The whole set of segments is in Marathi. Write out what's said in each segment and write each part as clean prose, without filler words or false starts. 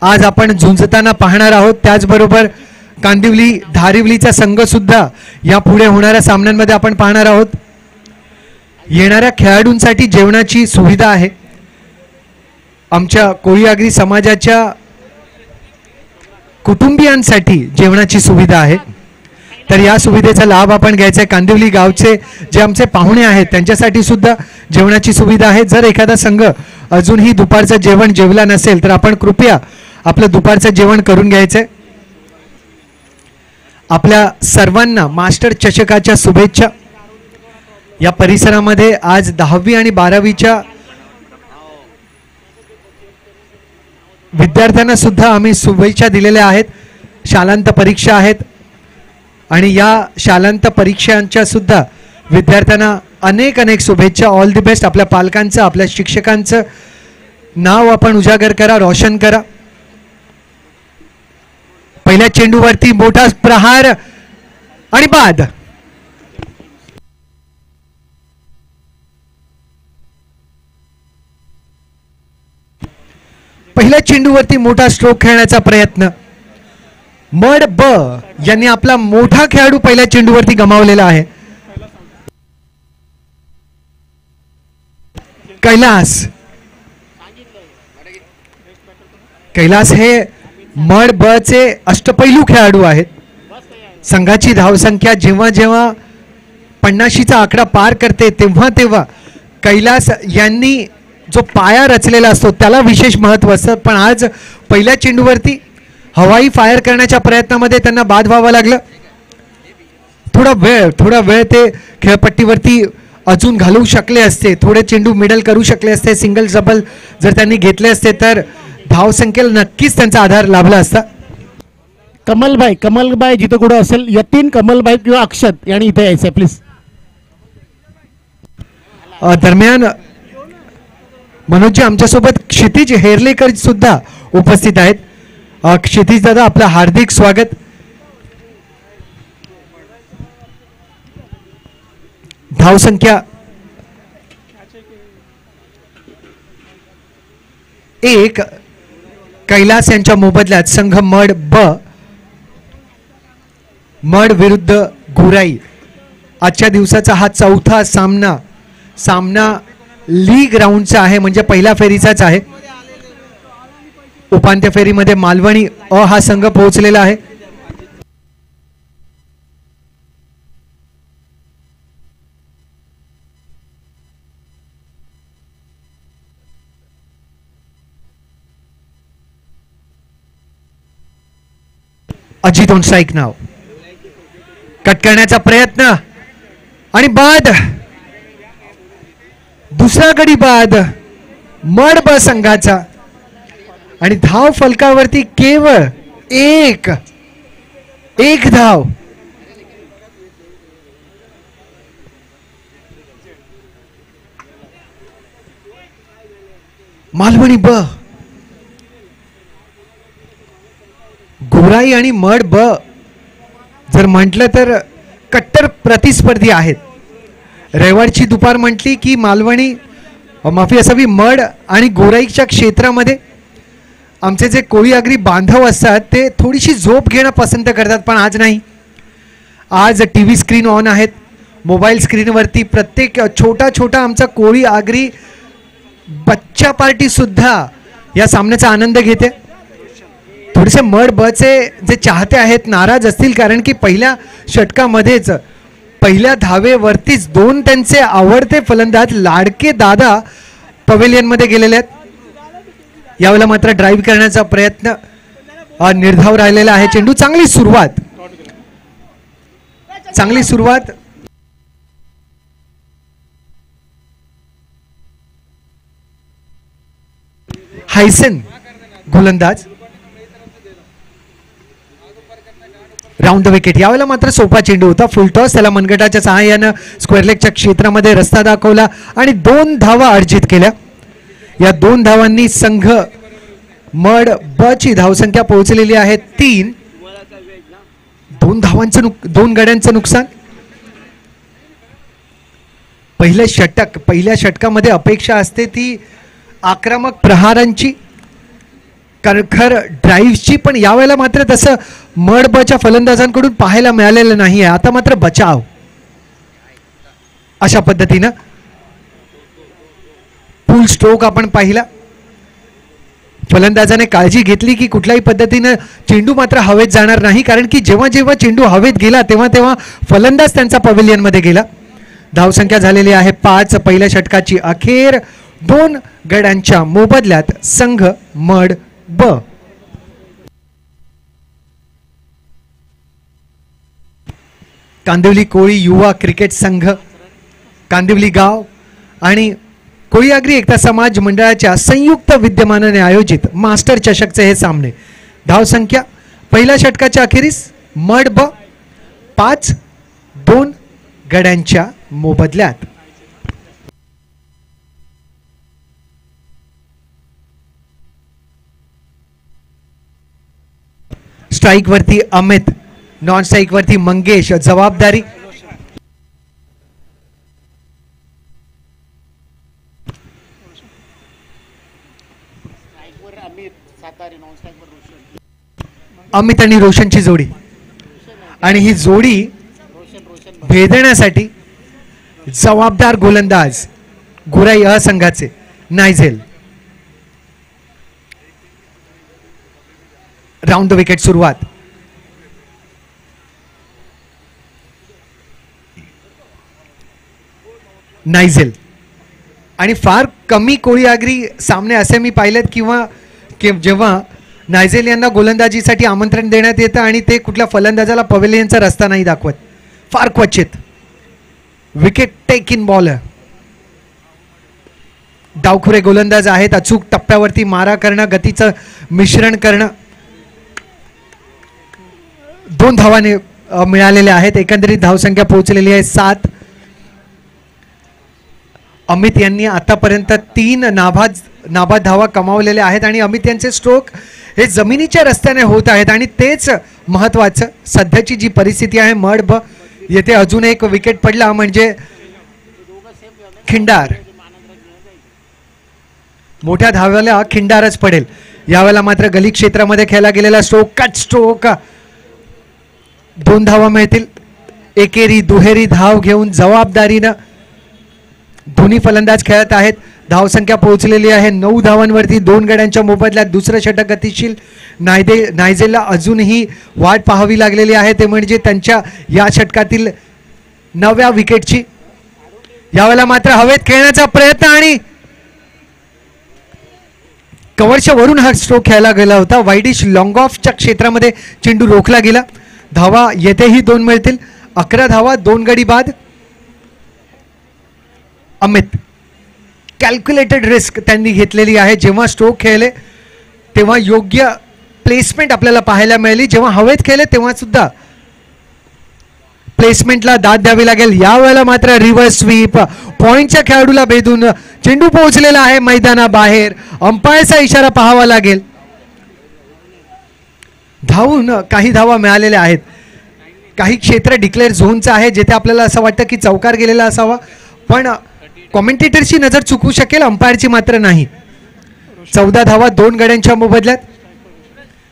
आज आपण झुंजताना पाहणार आहोत। त्याचबरोबर कांदिवली धारिवलीचा संघ सुद्धा या पुढे होणाऱ्या सामन्यांमध्ये आपण पाहणार आहोत। येणाऱ्या खेळाडूंसाठी जेवणाची सुविधा आहे। आमच्या कोळी आगरी समाजाच्या कुटुंबियांसाठी जेवणाची सुविधा आहे। तर या सुविधेचा लाभ आपण घ्यायचा आहे। कांदिवली गावचे जे आमचे पाहुणे आहेत त्यांच्यासाठी सुद्धा जेवणाची सुविधा आहे। जर एखादा संघ अजूनही दुपारचं जेवण जेवला नसेल तर आपण कृपया आपलं दुपारचं जेवण करून घ्यायचंय। आपल्या सर्वांना मास्टर चषकाच्या शुभेच्छा। या परिसरामध्ये आज 10वी आणि 12वीच्या विद्यार्थ्यांना सुद्धा आम्ही शुभेच्छा दिलेल्या आहेत। शालांत परीक्षा आहेत आणि या शालांत परीक्षांच्या सुद्धा विद्यार्थ्यांना अनेक अनेक शुभेच्छा। All the best. आपल्या पालकांचं आपल्या शिक्षकांचं नाव आपण उजागर करा, रोशन करा। पहिल्या चेंडूवरती मोठा प्रहार आणि बाद। पहिल्या चेंडूवरती मोठा स्ट्रोक खेळण्याचा प्रयत्न। मड ब यांनी आपला मोठा खेळाडू पहिल्या चेंडूवरती गमावलेला आहे। कैलास हे मड ब चे अष्टपैलू खेळाडू आहेत। संघाची धावसंख्या जेव्हा जेव्हा 50चा आकडा पार करते तेव्हा तेव्हा कैलास यांनी जो पाया रचलेला असतो त्याला विशेष महत्त्व असतं। पण आज पहिल्या चेंडूवरती हवाई फायर करण्याच्या प्रयत्नामध्ये त्यांना बाद व्हावं लागलं। थोडा वेळ ते खेळपट्टीवरती अजून घालवू शकले असते, थोडे चेंडू मिडल करू शकले असते, सिंगल डबल जर त्यांनी घेतले असते तर धावसंख्येला नक्कीच त्यांचा आधार लाभला असता। कमलबाई जिथं कुठं असेल यतीन कमलबाई किंवा अक्षत यांनी इथे यायचं प्लीज। दरम्यान मनोजजी आमच्यासोबत क्षितिज हेरलेकर सुद्धा उपस्थित आहेत। क्षितिज दादा आपलं हार्दिक स्वागत। धावसंख्या 1 कैलास यांच्या मोबदल्यात संघ मड ब मड विरुद्ध गुराई। आजच्या दिवसाचा हा चौथा सामना लीग राऊंडचा आहे, म्हणजे पहिल्या फेरीचाच आहे। उपांत्य फेरीमध्ये मालवणी अ हा संघ पोहोचलेला आहे। Ajit on strike now. Cut करण्याचा प्रयत्न आणि बाद। दुसरा गडी बाद मड ब संघाचा आणि धाव फलकावरती केवळ एक धाव। मालवणी ब गुराई आणि मड ब जर म्हटलं तर कट्टर प्रतिस्पर्धी आहेत। रविवारची दुपार म्हटली की मालवणी माफी असावी मड आणि गोराईच्या क्षेत्रामध्ये आमचे जे कोळी आगरी बांधव असतात ते थोडीशी झोप घेणं पसंत करतात, पण आज नाही। आज टीव्ही स्क्रीन ऑन आहेत, मोबाईल स्क्रीनवरती प्रत्येक छोटा आमचा कोळी आगरी बच्चा पार्टी सुद्धा या सामन्याचा आनंद घेते। थोडेसे मड ब चे जे चाहते आहेत नाराज असतील, कारण की पहिल्या षटकामध्येच पहिल्या धावेवरतीच 2 त्यांचे आवडते फलंदाज लाडके दादा पवेलियन मध्ये गेलेले आहेत। यावेळेला मात्र ड्राइव्ह करण्याचा प्रयत्न निर्धाव राहिलेला आहे। चेंडू चांगली सुरुवात हायसन गोलंदाज राऊंड द विकेट। यावेळेला मात्र सोपा चेंडू होता, फुल टॉस। त्याला मनगटाच्या सहाय्यानं स्क्वेअर लेगच्या क्षेत्रामध्ये रस्ता दाखवला आणि 2 धावा अर्जित केल्या। या 2 धावांनी संघ मड ब ची धावसंख्या पोहोचलेली आहे 3। 2 गड्यांचं नुकसान। पहिल्या षटकामध्ये अपेक्षा असते ती आक्रमक प्रहारांची, खर ड्राईव्हची, पण यावेळेला मात्र तसं मड बच्या फलंदाजांकडून पाहायला मिळालेलं नाही आहे. आता मात्र बचाव अशा पद्धतीनं फुल स्ट्रोक आपण पाहिला. फलंदाजाने काळजी घेतली की कुठल्याही पद्धतीनं चेंडू मात्र हवेत जाणार नाही, कारण की जेव्हा जेव्हा चेंडू हवेत गेला तेव्हा तेव्हा फलंदाज त्यांचा पवेलियनमध्ये गेला. धावसंख्या झालेली आहे 5. पहिल्या षटकाची अखेर 2 गड्यांच्या मोबदल्यात संघ मड ब. कांदिवली कोळी युवा क्रिकेट संघ, कांदिवली गाव आणि कोळीआगरी एकता समाज मंडळाच्या संयुक्त विद्यमानाने आयोजित मास्टर चषकचे हे सामने. धावसंख्या पहिल्या षटकाच्या अखेरीस मड ब 5, 2 गड्यांच्या मोबदल्यात. स्ट्राईक वरती अमित, नॉन स्ट्राईक वरती मंगेश. जबाबदारी अमित आणि रोशनची जोडी, आणि ही जोडी भेदण्यासाठी जबाबदार गोलंदाज गोराई अ संघाचे नायझेल. राऊंड द विकेट सुरुवात. नायझेल, आणि फार कमी कोळीआगरी सामने असे मी पाहिलेत किंवा जेव्हा नायझेल यांना गोलंदाजीसाठी आमंत्रण देण्यात येतं आणि ते कुठल्या फलंदाजाला पवेलियनचा रस्ता नाही दाखवत, फार क्वचित. विकेट टेक इन बॉलर, डावखुरे गोलंदाज आहेत. अचूक टप्प्यावरती मारा करणं, गतीचं मिश्रण करणं. 2 धावाने मिळालेल्या आहेत. एकंदरीत धावसंख्या पोहोचलेली आहे 7. अमित यांनी आतापर्यंत 3 नाबाद धावा कमावलेल्या आहेत आणि अमित यांचे स्ट्रोक हे जमिनीच्या रस्त्याने होत आहेत आणि तेच महत्वाचं. सध्याची जी परिस्थिती आहे मड ब येथे अजून एक विकेट पडला म्हणजे खिंडार, मोठ्या धाव्याला खिंडारच पडेल. यावेळेला मात्र गली क्षेत्रामध्ये खेळला गेलेला स्ट्रोक, कट स्ट्रोक, 2 धावा मिळतील. एकेरी दुहेरी धाव घेऊन जबाबदारीनं दोन्ही फलंदाज खेळत आहेत. धावसंख्या पोहोचलेली आहे 9 धावांवरती 2 गड्यांच्या मोबदल्यात. दुसरं षटक गतिशील. नायझेलला अजूनही वाट पाहावी लागलेली आहे, ते म्हणजे त्यांच्या या षटकातील 9व्या विकेटची. यावेळेला मात्र हवेत खेळण्याचा प्रयत्न आणि कव्हरच्या वरून हा स्ट्रोक खेळला गेला होता. वाईडिश लॉंग ऑफच्या क्षेत्रामध्ये चेंडू रोखला गेला. धावा येथेही 2 मिळतील. 11 धावा, 2 गडी बाद. अमित कॅल्क्युलेटेड रिस्क त्यांनी घेतलेली आहे. जेव्हा स्ट्रोक खेळले तेव्हा योग्य प्लेसमेंट आपल्याला पाहायला मिळाली. जेव्हा हवेत खेळले तेव्हा सुद्धा प्लेसमेंटला दाद द्यावी लागेल. यावेळेला मात्र रिव्हर्स स्वीप, पॉइंटच्या खेळाडूला भेदून चेंडू पोहोचलेला आहे मैदानाबाहेर. अंपायरचा इशारा पाहावा लागेल. धावून काही धावा मिळालेल्या आहेत. काही क्षेत्र डिक्लेअर झोनचं आहे जिथे आपल्याला असं वाटतं की चौकार गेलेला असावा, पण कॉमेंटेटरची नजर चुकवू शकेल, अंपायरची मात्र नाही. 14 धावा 2 गड्यांच्या मोबदल्यात.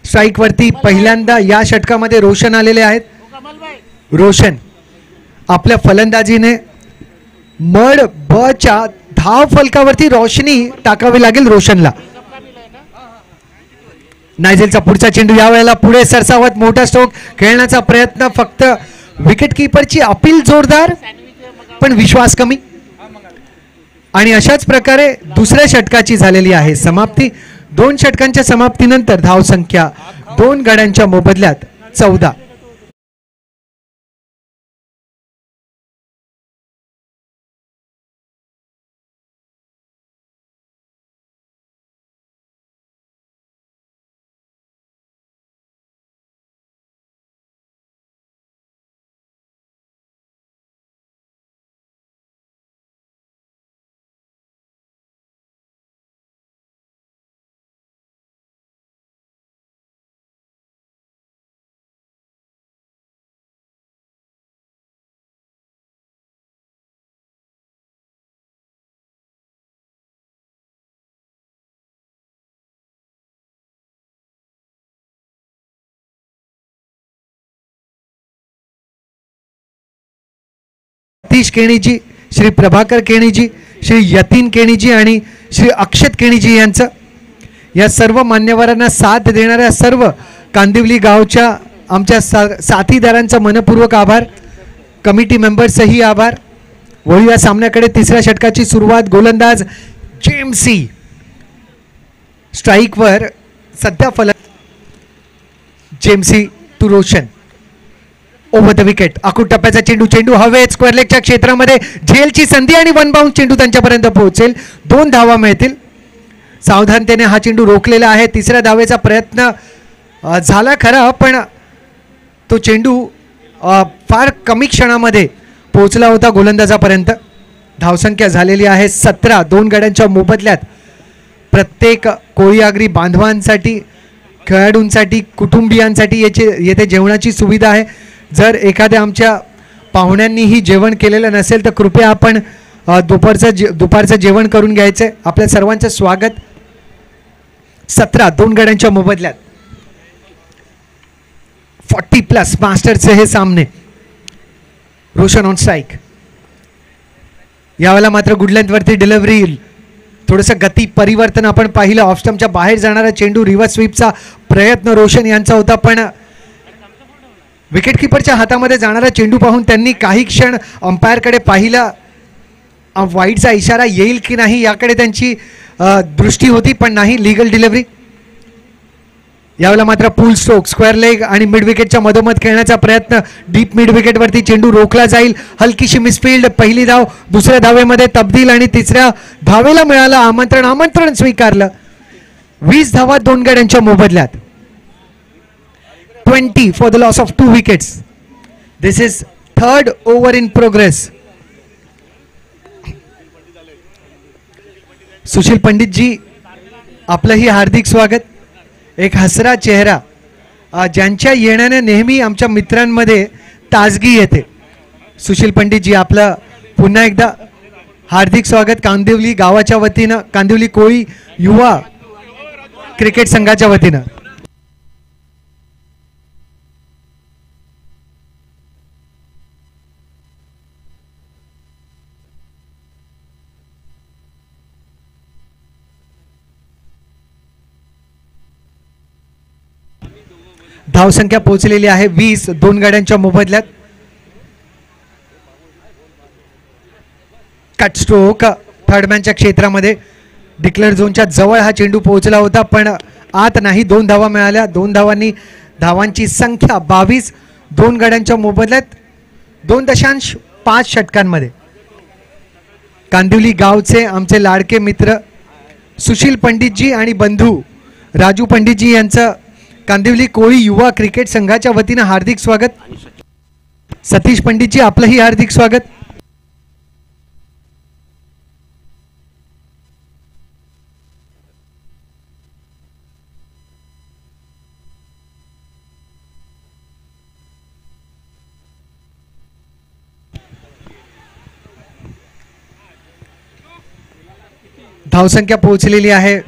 स्ट्राईक वरती पहिल्यांदा या षटकामध्ये रोशन आलेले आहेत. रोशन आपल्या फलंदाजीने मड ब च्या धाव फलकावरती रोशनी टाकावी लागेल रोशनला. नायझेलचा पुढचा चेंडू यावेळेला पुढे सरसावत मोठा स्ट्रोक खेळण्याचा प्रयत्न. फक्त विकेट किपरची अपील जोरदार पण विश्वास कमी. आणि अशाच प्रकारे दुसऱ्या षटकाची झालेली आहे समाप्ती. 2 षटकांच्या समाप्तीनंतर धावसंख्या 2 गड्यांच्या मोबदल्यात 14. सतीश केणीजी, श्री प्रभाकर केणीजी, श्री यतीन केणीजी आणि श्री अक्षत केणीजी यांचं, या सर्व मान्यवरांना साथ देणाऱ्या सर्व कांदिवली गावच्या आमच्या साथीदारांचा मनपूर्वक आभार. कमिटी मेंबर्सही आभार. वळूया सामन्याकडे. तिसऱ्या षटकाची सुरुवात. गोलंदाज जेएमसी स्ट्राईकवर सध्या फलंदाज जेएमसी to Roshan over the wicket. आखूड टप्प्याचा चेंडू हवेत स्क्वेअर लेगच्या क्षेत्रामध्ये झेलची संधी आणि वन बाउंड चेंडू त्यांच्यापर्यंत पोहोचेल. 2 धावा मिळतील. सावधानतेने हा चेंडू रोखलेला आहे. तिसऱ्या धावेचा प्रयत्न झाला खरा, पण तो चेंडू फार कमी क्षणामध्ये पोहोचला होता गोलंदाजापर्यंत. धावसंख्या झालेली आहे 17. 2 गड्यांच्या मोबदल्यात प्रत्येक कोळीआगरी बांधवांसाठी, खेळाडूंसाठी, कुटुंबियांसाठी येथे जेवणाची सुविधा आहे. जर एखाद्या आमच्या पाहुण्यांनीही जेवण केलेलं नसेल तर कृपया आपण दुपारचं जेवण करून घ्यायचं. आपल्या सर्वांचं स्वागत. 17. 2 गड्यांच्या मोबदल्यात 40+ मास्टरचे हे सामने. Roshan on strike. यावेळेला मात्र गुड लेंथवरती डिलिव्हरी. थोडंसं गती परिवर्तन आपण पाहिलं. ऑफ स्टंपच्या बाहेर जाणारा चेंडू. रिव्हर्स स्वीपचा प्रयत्न रोशन यांचा होता, पण विकेटकीपरच्या हातामध्ये जाणारा चेंडू पाहून त्यांनी काही क्षण अंपायरकडे पाहिलं. वाईडचा इशारा येईल की नाही याकडे त्यांची दृष्टी होती, पण नाही. Legal delivery. यावेळेला मात्र पूल स्ट्रोक, स्क्वेअर लेग आणि मिड विकेटच्या मधोमध खेळण्याचा प्रयत्न. डीप मिड विकेटवरती चेंडू रोखला जाईल. हलकीशी मिसफिल्ड. पहिली धाव दुसऱ्या धावेमध्ये तब्दील आणि तिसऱ्या धावेला मिळालं आमंत्रण स्वीकारलं. 20 धावा 2 गड्यांच्या मोबदल्यात. 20 for the loss of 2 wickets. This is 3rd over in progress. Sushil पंडितजी आपलंही हार्दिक स्वागत. एक हसरा चेहरा, ज्यांच्या येण्याने नेहमी आमच्या मित्रांमध्ये ताजगी येते. सुशील पंडितजी आपलं पुन्हा एकदा हार्दिक स्वागत. कांदिवली गावाच्या वतीनं, कांदिवली कोळी युवा क्रिकेट संघाच्या वतीनं. धावसंख्या पोहोचलेली आहे 20. 2 गड्यांच्या मोबदल्यात. कट स्ट्रोक थर्डमॅनच्या क्षेत्रामध्ये. डिक्लेअर झोनच्या जवळ हा चेंडू पोहोचला होता, पण आत नाही. 2 धावा मिळाल्या. 2 धावांनी धावांची संख्या 22. 2 गड्यांच्या मोबदल्यात 2.5 षटकांमध्ये. कांदिवली गावचे आमचे लाडके मित्र सुशील पंडितजी आणि बंधू राजू पंडितजी यांचं कांदिवली कोळी युवा क्रिकेट संघाच्या वतीनं हार्दिक स्वागत. सतीश पंडितजी आपलंही हार्दिक स्वागत. धावसंख्या पोहोचलेली आहे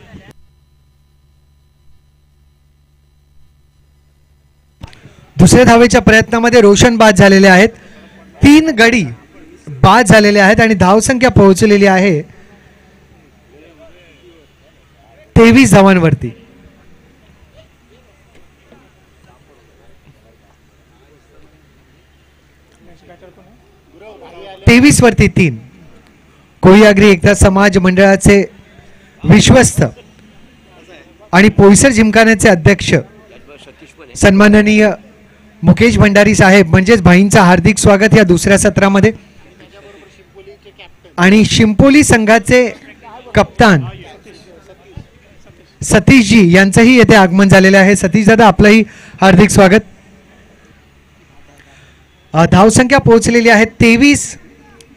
दुसऱ्या धावेच्या प्रयत्नामध्ये रोशन बाद झालेले आहेत. 3 गडी बाद झालेले आहेत आणि धावसंख्या पोहोचलेली आहे 23 धावांवरती. वरती 3. कोळीआगरी एकता समाज मंडळाचे विश्वस्त आणि पोईसर जिमखान्याचे अध्यक्ष सन्माननीय मुकेश भंडारी साहेब म्हणजेच भाईंचा हार्दिक स्वागत या दुसऱ्या सत्रामध्ये. आणि शिंपोली संघाचे कप्तान सतीशजी यांचंही येथे आगमन झालेले आहे. सतीश दादा आपलंही हार्दिक स्वागत. धावसंख्या पोहोचलेली आहे 23.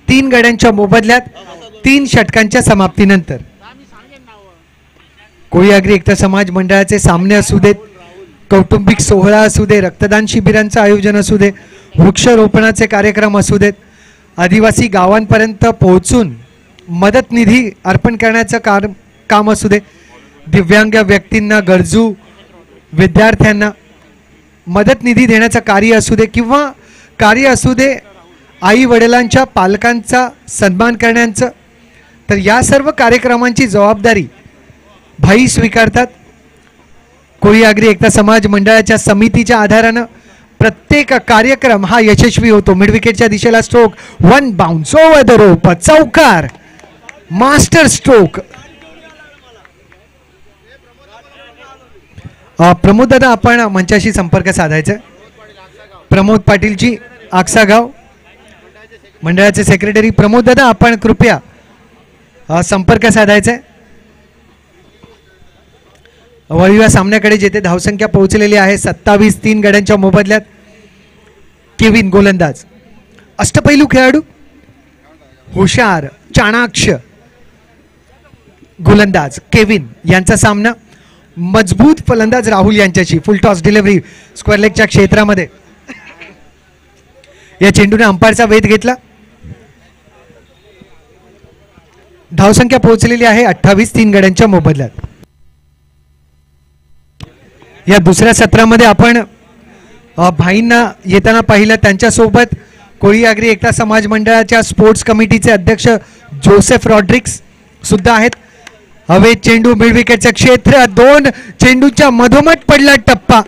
3 गड्यांच्या मोबदल्यात 3 षटकांच्या समाप्तीनंतर. कोळीआगरी एकता समाज मंडळाचे सामने असू देत, कौटुंबिक सोहळा असू दे, रक्तदान शिबिरांचं आयोजन असू दे, वृक्षरोपणाचे कार्यक्रम असू देत, आदिवासी गावांपर्यंत पोहोचून मदत निधी अर्पण करण्याचं काम असू दे, दिव्यांग व्यक्तींना, गरजू विद्यार्थ्यांना मदत निधी देण्याचं कार्य असू दे, किंवा कार्य असू दे आई वडिलांच्या पालकांचा सन्मान करण्याचं, तर या सर्व कार्यक्रमांची जबाबदारी भाई स्वीकारतात. कोळी आगरी एकता समाज मंडळाच्या समितीच्या आधारानं प्रत्येक कार्यक्रम हा यशस्वी होतो. मिड विकेटच्या दिशेला stroke, one bounce over the rope, चौकार, मास्टर स्ट्रोक. प्रमोद दादा, आपण मंचाशी संपर्क साधायचा. प्रमोद पाटीलजी, आक्सागाव मंडळाचे सेक्रेटरी प्रमोद दादा, आपण कृपया संपर्क साधायचा. वळीवा सामन्याकडे जेथे धावसंख्या पोहोचलेली आहे 27, 3 गड्यांच्या मोबदल्यात. केविन गोलंदाज, अष्टपैलू खेळाडू, हुशार, चाणाक्ष गोलंदाज केविन यांचा सामना मजबूत फलंदाज राहुल यांच्याशी. फुल टॉस डिलिव्हरी स्क्वेअर लेगच्या क्षेत्रामध्ये. या चेंडूने अंपायरचा वेध घेतला. धावसंख्या पोहोचलेली आहे 28, 3 गड्यांच्या मोबदल्यात. या दुसऱ्या सत्रामध्ये आपण भाईंना येताना पाहिलं. त्यांच्यासोबत कोळी आगरी एकता समाज मंडळाच्या स्पोर्ट्स कमिटीचे अध्यक्ष जोसेफ रॉड्रिक्स सुद्धा आहेत. हवे चेंडू, मिड विकेटचं क्षेत्र, 2 चेंडूच्या मधोमध पडला टप्पा.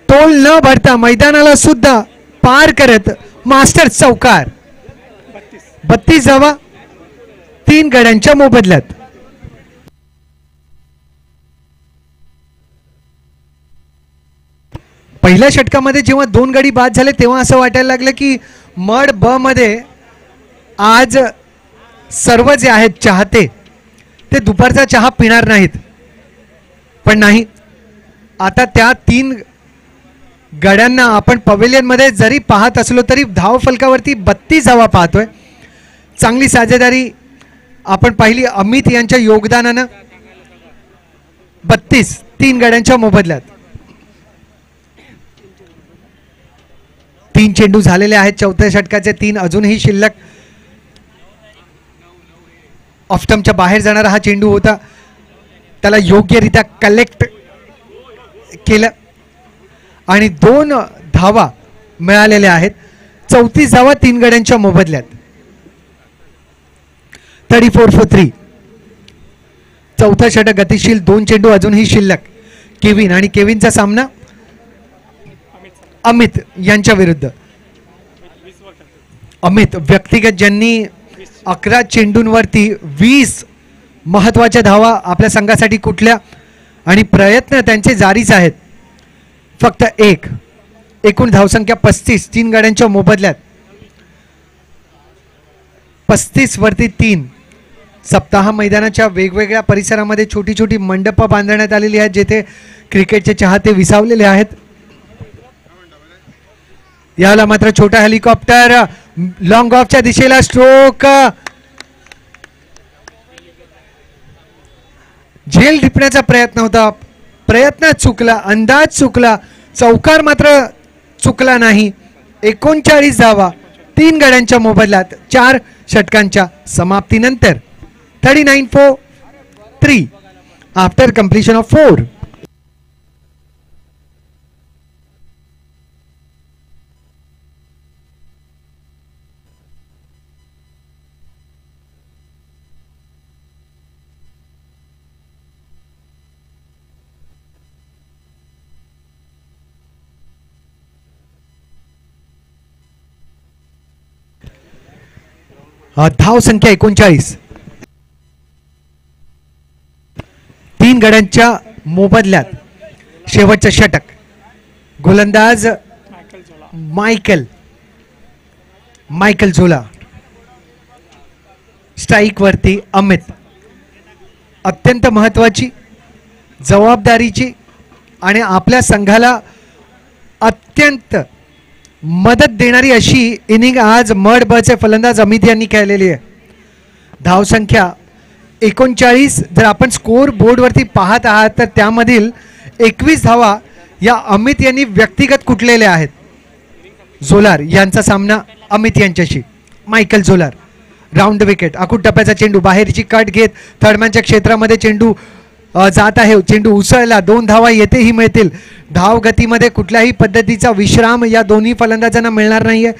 तोल न भरता मैदानाला सुद्धा पार करत मास्टर चौकार. 32 धावा 3 गड्यांच्या मोबदल्यात. पहिल्या षटकामध्ये जेव्हा 2 गडी बाद झाले तेव्हा असं वाटायला लागलं की मड ब मध्ये आज सर्व जे आहेत चाहते ते दुपारचा चहा पिणार नाहीत. पण नाही, आता त्या 3 गड्यांना आपण पवेलियन मध्ये जरी पाहत असलो तरी धाव फलकावरती 32 धावा पाहतोय. चांगली साजेदारी आपण पाहिली अमित यांच्या योगदानानं. 32, 3 गड्यांच्या मोबदल्यात. 3 चेंडू झालेले आहेत चौथ्या षटकाचे, 3 अजूनही शिल्लक. ऑफस्टंपच्या बाहेर जाणारा हा चेंडू होता, त्याला योग्यरित्या कलेक्ट केलं आणि 2 धावा मिळालेल्या आहेत. 34 धावा 3 गड्यांच्या मोबदल्यात. 34 for 3. चौथा षटक गतिशील, 2 चेंडू अजूनही शिल्लक. केविन आणि केविनचा सामना अमित यांच्या विरुद्ध. अमित व्यक्तिगत ज्यांनी 11 चेंडूंवरती 20 महत्वाच्या धावा आपल्या संघासाठी कुठल्या आणि प्रयत्न त्यांचे जारीच आहेत. फक्त 1. एकूण धावसंख्या 35, 3 गड्यांच्या मोबदल्यात. 35 वरती 3. सप्ताह मैदानाच्या वेगवेगळ्या परिसरामध्ये छोटी छोटी मंडप बांधण्यात आलेली आहेत जेथे क्रिकेटचे चाहते विसावलेले आहेत. याला मात्र छोटा हेलिकॉप्टर, लॉंग ऑफच्या दिशेला स्ट्रोक, झेल टिपण्याचा प्रयत्न होता, प्रयत्न चुकला, अंदाज चुकला, चौकार मात्र चुकला नाही. 39 धावा 3 गड्यांच्या मोबदल्यात 4 षटकांच्या समाप्तीनंतर. 39 for 3 आफ्टर कंप्लीशन ऑफ 4. धाव संख्या 39. 3 गड्यांच्या मोबदल्यात शेवटचं षटक. गोलंदाज मायकल झोला. स्ट्राईक वरती अमित. अत्यंत महत्वाची, जबाबदारीची आणि आपल्या संघाला अत्यंत मदत देणारी अशी इनिंग आज मड बचे फलंदाज अमित यांनी खेळलेली आहे. धावसंख्या 39. जर आपण स्कोर बोर्डवरती पाहत आहात तर त्यामधील 21 धावा या अमित यांनी व्यक्तिगत कुटलेल्या आहेत. झोलार यांचा सामना अमित यांच्याशी. मायकल झोलार, राऊंड विकेट, आखूड टप्प्याचा चेंडू, बाहेरची कट घेत थर्डमॅनच्या क्षेत्रामध्ये चेंडू जात आहे. चेंडू उसळला, 2 धावा येथेही मिळतील. धाव गतीमध्ये कुठल्याही पद्धतीचा विश्राम या दोन्ही फलंदाजांना मिळणार नाहीये.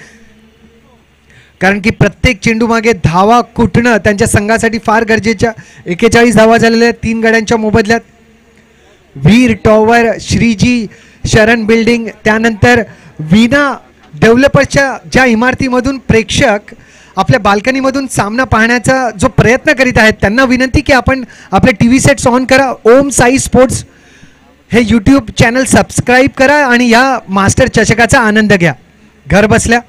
कारण की प्रत्येक चेंडू मागे धावा कुठणं त्यांच्या संघासाठी फार गरजेच्या. 41 धावा झालेल्या आहेत 3 गड्यांच्या मोबदल्यात. वीर टॉवर, श्रीजी शरण बिल्डिंग, त्यानंतर वीणा डेव्हलपर्सच्या ज्या इमारतीमधून प्रेक्षक आपल्या बाल्कनीमधून सामना पाहण्याचा जो प्रयत्न करीत आहेत त्यांना विनंती की आपण आपले टीव्ही सेट्स ऑन करा. ओम साई स्पोर्ट्स हे यूट्यूब चॅनल सबस्क्राईब करा आणि या मास्टर चषकाचा आनंद घ्या घर बसल्या.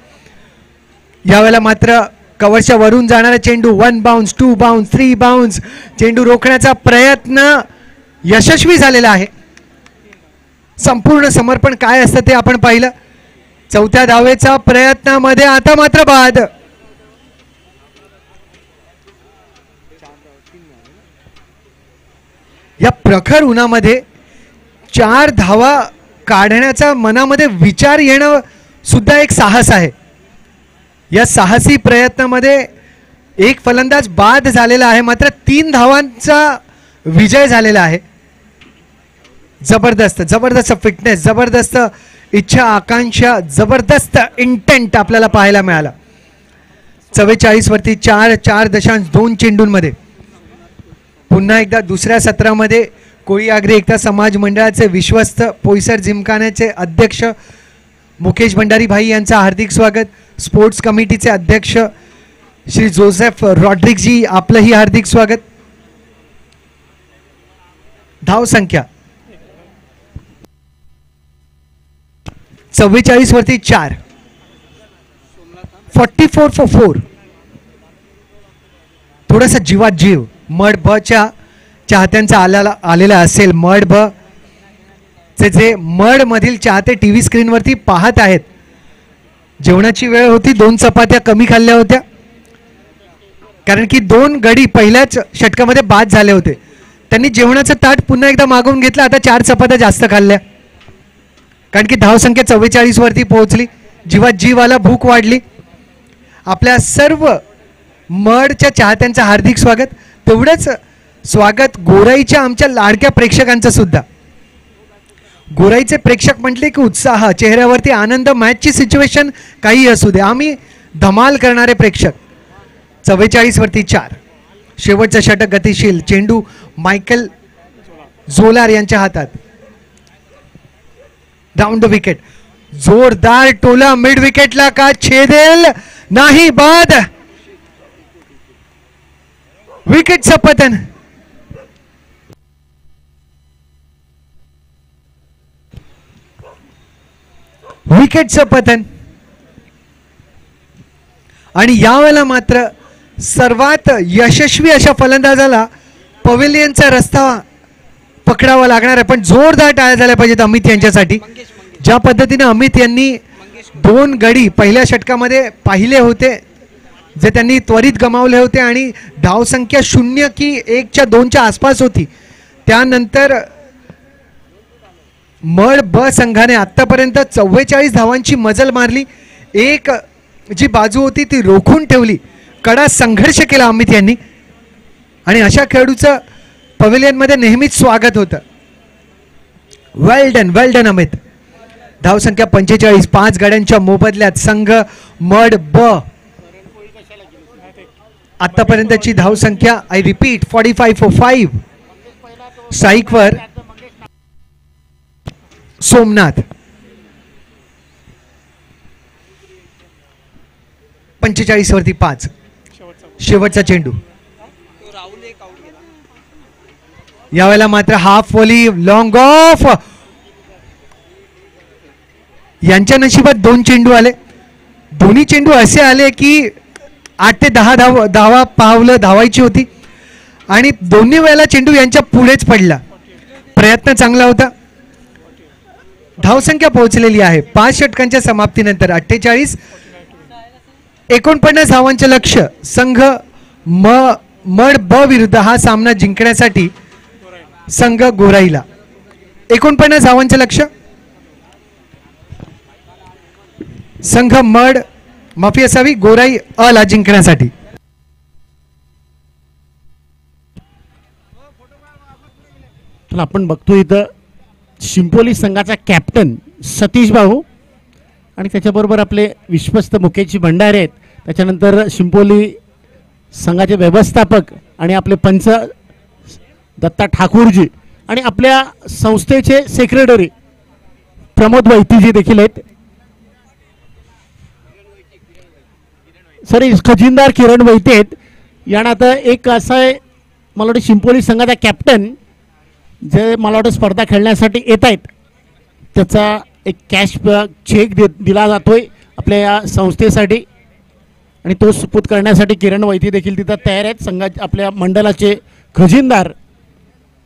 यावेळेला मात्र कव्हरच्या वरून जाणारा चेंडू 1 बाउन्स 2 बाउन्स 3 बाउन्स चेंडू रोखण्याचा प्रयत्न यशस्वी झालेला आहे. संपूर्ण समर्पण काय असतं ते आपण पाहिलं. 4थ्या धावेचा प्रयत्नामध्ये आता मात्र बाद. या प्रखर उन्हामध्ये 4 धावा काढण्याचा मनामध्ये विचार येणं सुद्धा एक साहस आहे. या साहसी प्रयत्नामध्ये एक फलंदाज बाद झालेला आहे, मात्र 3 धावांचा विजय झालेला आहे. जबरदस्त जबरदस्त फिटनेस, जबरदस्त इच्छा आकांक्षा, जबरदस्त इंटेंट आपल्याला पाहायला मिळाला. 44 वरती 4.2 चेंडूंमध्ये पुन्हा एकदा दुसऱ्या सत्रामध्ये कोळी आगरी एकता समाज मंडळाचे विश्वस्त पोईसर जिमखान्याचे अध्यक्ष मुकेश भंडारी भाई यांचं हार्दिक स्वागत. स्पोर्ट्स कमिटीचे अध्यक्ष श्री जोसेफ रॉड्रिक्सजी आपलंही हार्दिक स्वागत. धाव संख्या 44 वरती 4, 44 for 4. थोडासा जीवात जीव मड ब च्या चाहत्यांचा आलेला असेल. मड ब चे जे मड मधील चाहते टीव्ही स्क्रीनवरती पाहत आहेत. जेवणाची वेळ होती, 2 चपात्या कमी खाल्ल्या होत्या कारण की 2 गडी पहिल्याच षटकामध्ये बाद झाले होते. त्यांनी जेवणाचं ताट पुन्हा एकदा मागवून घेतलं. आता 4 चपात्या जास्त खाल्ल्या कारण की धावसंख्या 44 वरती पोहोचली. जीवात जीव आला, भूक वाढली. आपल्या सर्व मडच्या चाहत्यांचं हार्दिक स्वागत. तेवढंच स्वागत गोराईच्या आमच्या लाडक्या प्रेक्षकांचं सुद्धा. गोराईचे प्रेक्षक म्हटले की उत्साह, चेहऱ्यावरती आनंद, मॅचची सिच्युएशन काही असू दे, आम्ही धमाल करणारे प्रेक्षक. 44 वरती 4, शेवटचं षटक गतिशील. चेंडू मायकल झोलार यांच्या हातात. डाऊन द विकेट, जोरदार टोला मिड विकेटला का छेदेल, नाही, बाद. विकेटचं पतन. विकेटचं पतन. आणि यावेळेला मात्र सर्वात यशस्वी अशा फलंदाजाला पवेलियनचा रस्ता पकडावा लागणार आहे. पण जोरदार टाळ्या झाल्या पाहिजेत अमित यांच्यासाठी. ज्या पद्धतीने अमित यांनी 2 गडी पहिल्या षटकामध्ये पाहिले होते जे त्यांनी त्वरित गमावले होते आणि धावसंख्या 0 की 1 च्या 2 च्या आसपास होती. त्यानंतर मड ब संघाने आतापर्यंत 44 धावांची मजल मारली. एक जी बाजू होती ती रोखून ठेवली. कडा संघर्ष केला अमित यांनी आणि अशा खेळाडूचं पवेलियन मध्ये नेहमीच स्वागत होतं. वेल डन अमित. धावसंख्या 45, 5 गाड्यांच्या मोबदल्यात संघ मड ब आतापर्यंतची धावसंख्या, आय रिपीट, 45 for 5. स्ट्राईकवर सोमनाथ. 45 वरती 5, शेवटचा चेंडू. यावेळेला मात्र हाफ वॉली लॉंग ऑफ. यांच्या नशिबात 2 चेंडू आले. दोन्ही चेंडू असे आले की 8 ते 10 धावा पावलं धावायची होती आणि दोन्ही वेळेला चेंडू यांच्या पुढेच पडला. प्रयत्न चांगला होता. धावसंख्या पोहोचलेली आहे 5 षटकांच्या समाप्तीनंतर 48. 49 धावांचे लक्ष्य संघ मड ब विरुद्ध हा सामना जिंकण्यासाठी संघ गोराईला. 49 धावांचे लक्ष्य संघ मड माफी असावी गोराई अ ला जिंकण्यासाठी. आपण बघतो इथं शिंपोली संघाचा कॅप्टन सतीश भाऊ आणि त्याच्याबरोबर आपले विश्वस्त मुकेशजी भंडारे आहेत. त्याच्यानंतर शिंपोली संघाचे व्यवस्थापक आणि आपले पंच दत्ता ठाकूरजी आणि आपल्या संस्थेचे सेक्रेटरी प्रमोद वैतीजी देखील आहेत. सॉरी, खजिनदार किरण वैते आहेत. यानं आता एक असं आहे, मला वाटतं शिंपोली संघाचा कॅप्टन जे मला वाटतं स्पर्धा खेळण्यासाठी येत आहेत त्याचा एक कॅश चेक दिला जातोय आपल्या या संस्थेसाठी आणि तो सुपूत करण्यासाठी किरण वैती देखील तिथं तयार आहेत. संघाचे आपल्या मंडळाचे खजिनदार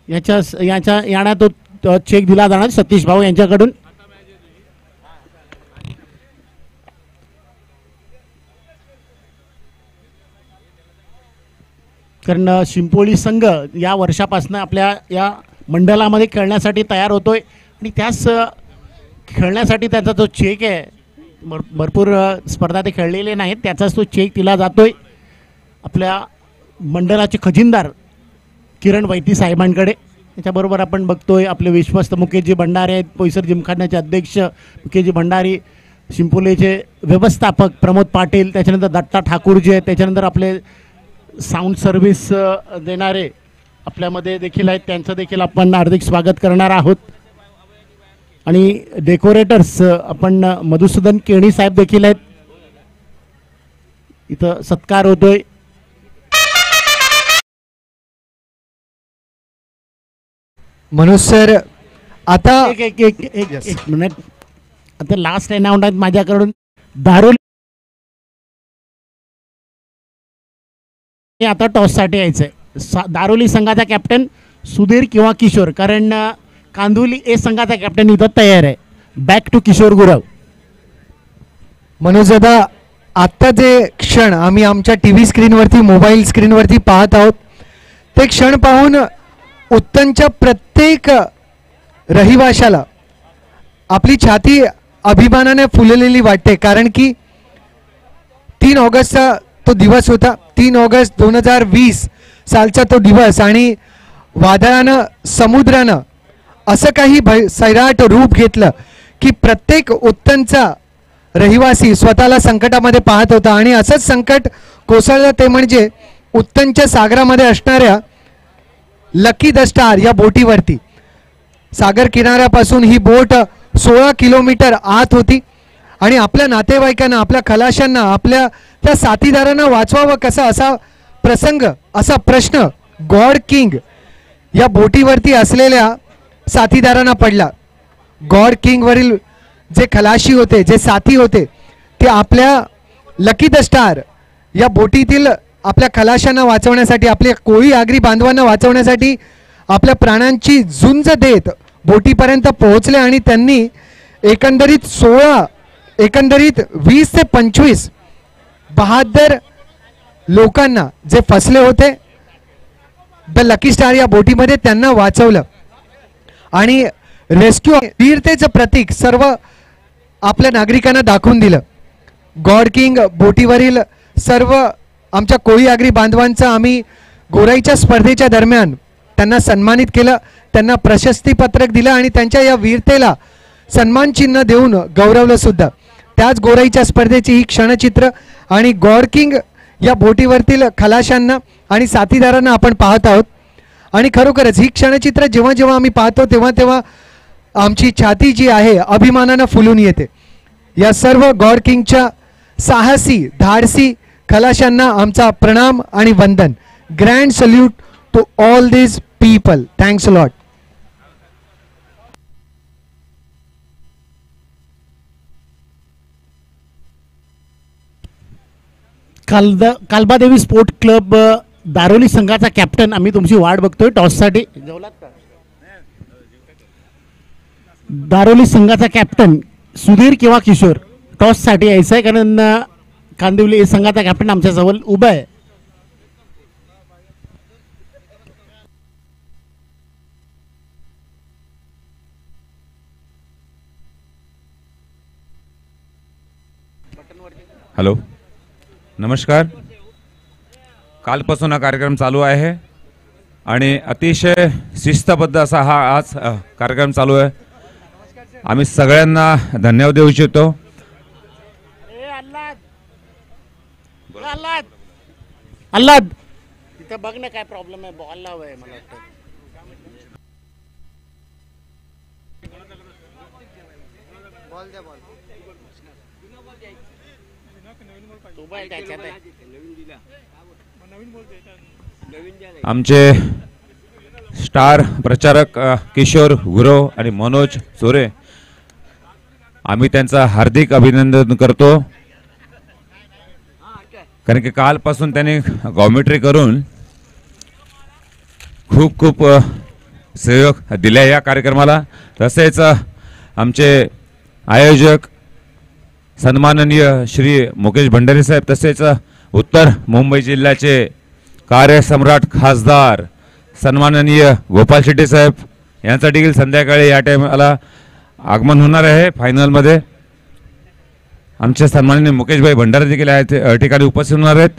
याना तो चेक दिला जाणार सतीश भाऊ यांच्याकडून. कारण शिंपोली संघ या वर्षापासून आपल्या या मंडळामध्ये खेळण्यासाठी तयार होतोय आणि त्याच खेळण्यासाठी त्याचा जो चेक आहे, भरपूर स्पर्धा ते खेळलेले नाहीत, त्याचाच तो चेक दिला जातोय आपल्या मंडळाचे खजिनदार किरण वैती साहेबांकडे. त्याच्याबरोबर आपण बघतोय आपले विश्वस्त मुकेशजी भंडारे आहेत, पोईसर जिमखान्याचे अध्यक्ष मुकेशजी भंडारी, शिंपोलीचे व्यवस्थापक प्रमोद पाटील, त्याच्यानंतर दत्ता ठाकूरजी आहेत, त्याच्यानंतर आपले साऊंड सर्व्हिस देणारे आपल्यामध्ये देखील आहेत, त्यांचं देखील आपण हार्दिक स्वागत करणार आहोत. आणि डेकोरेटर्स आपण मधुसूदन केणी साहेब देखील आहेत, इथं सत्कार होतोय. मनोज सर, आता एक मिनिट, आता लास्ट अनाउंस आहेत माझ्याकडून. आता टॉससाठी यायचंय. दारोली संघाचा कॅप्टन सुधीर किंवा किशोर, कारण कांदिवली ए संघाचा कॅप्टन इथं तयार आहे. Back to Kishore Gurav. मनोज दादा, आत्ता जे क्षण आम्ही आमच्या टीव्ही स्क्रीनवरती, मोबाईल स्क्रीनवरती पाहत आहोत, ते क्षण पाहून उत्तनच्या प्रत्येक रहिवाशाला आपली छाती अभिमानाने फुललेली वाटते. कारण की 3 ऑगस्टचा तो दिवस होता, 3 ऑगस्ट 2020 सालचा तो दिवस, आणि वादळानं, समुद्रानं असं काही सैराट रूप घेतलं की प्रत्येक उत्तनचा रहिवासी स्वतःला संकटामध्ये पाहत होता. आणि असंच संकट कोसळलं ते म्हणजे उत्तनच्या सागरामध्ये असणाऱ्या लकी द स्टार या बोटीवरती. सागर किनाऱ्यापासून ही बोट 16 किलोमीटर आत होती आणि आपल्या नातेवाईकांना, आपल्या खलाशांना, आपल्या त्या साथीदारांना वाचवावं कसं, असा प्रसंग, असा प्रश्न गॉड किंग या बोटीवरती असलेल्या साथीदारांना पडला. गॉड किंग वरील जे खलाशी होते, जे साथी होते, ते आपल्या लकी द स्टार या बोटीतील आपल्या खलाशांना वाचवण्यासाठी, आपल्या कोळी आगरी बांधवांना वाचवण्यासाठी आपल्या प्राणांची झुंज देत बोटीपर्यंत पोहोचले. आणि त्यांनी एकंदरीत 20 ते 25 बहादर लोकांना जे फसले होते द लकी स्टार या बोटीमध्ये, त्यांना वाचवलं. आणि रेस्क्यू वीरतेचं प्रतीक सर्व आपल्या नागरिकांना दाखवून दिलं. गॉड किंग बोटीवरील सर्व आमच्या कोळी आगरी बांधवांचा आम्ही गोराईच्या स्पर्धेच्या दरम्यान त्यांना सन्मानित केलं, त्यांना प्रशस्तीपत्रक दिलं आणि त्यांच्या या वीरतेला सन्मान चिन्ह देऊन गौरवलं सुद्धा. त्याच गोराईच्या स्पर्धेची ही क्षणचित्र आणि गॉड किंग या बोटीवरतील खलाशांना आणि साथीदारांना आपण पाहत आहोत. आणि खरोखरच ही क्षणचित्र जेव्हा जेव्हा आम्ही पाहतो तेव्हा तेव्हा आमची छाती जी आहे अभिमानानं फुलून येते. या सर्व गॉड किंगच्या साहसी, धाडसी खलाशांना आमचा प्रणाम आणि वंदन. Grand salute to all this people. Thanks a lot. Kalbadevi sport club Daroli संघाचा कॅप्टन, आम्ही तुमची वाट बघतोय टॉससाठी. दारोली संघाचा कॅप्टन सुधीर किंवा किशोर टॉससाठी यायचं आहे, कारण कांदिवली संघाचा कॅप्टन आमच्याजवळ उभा आहे. हॅलो, नमस्कार. कालपासून हा कार्यक्रम चालू आहे आणि अतिशय शिस्तबद्ध असा हा आज कार्यक्रम चालू आहे. आम्ही सगळ्यांना धन्यवाद देऊ इच्छितो. अल्लाद अल्लाद तिथं बघ ना काय प्रॉब्लेम आहे. बॉल लाव आहे मला वाटतं. तो बॉल त्याच्यात आहे. आमचे स्टार प्रचारक किशोर गुरव आणि मनोज चोरे, आम्ही त्यांचं हार्दिक अभिनंदन करतो. कारण की कालपासून त्यांनी गॉमेट्री करून खूप खूप सहयोग दिले या कार्यक्रमाला. तसेच आमचे आयोजक सन्माननीय श्री मुकेश भंडारी साहेब, तसेच उत्तर मुंबई जिल्ह्याचे कार्यसम्राट खासदार सन्माननीय गोपाल शेट्टी साहेब यांचा देखील संध्याकाळी या टायमाला आगमन होणार आहे फायनलमध्ये. आमचे सन्माननीय मुकेशभाई भंडारे देखील या ठिकाणी उपस्थित होणार आहेत.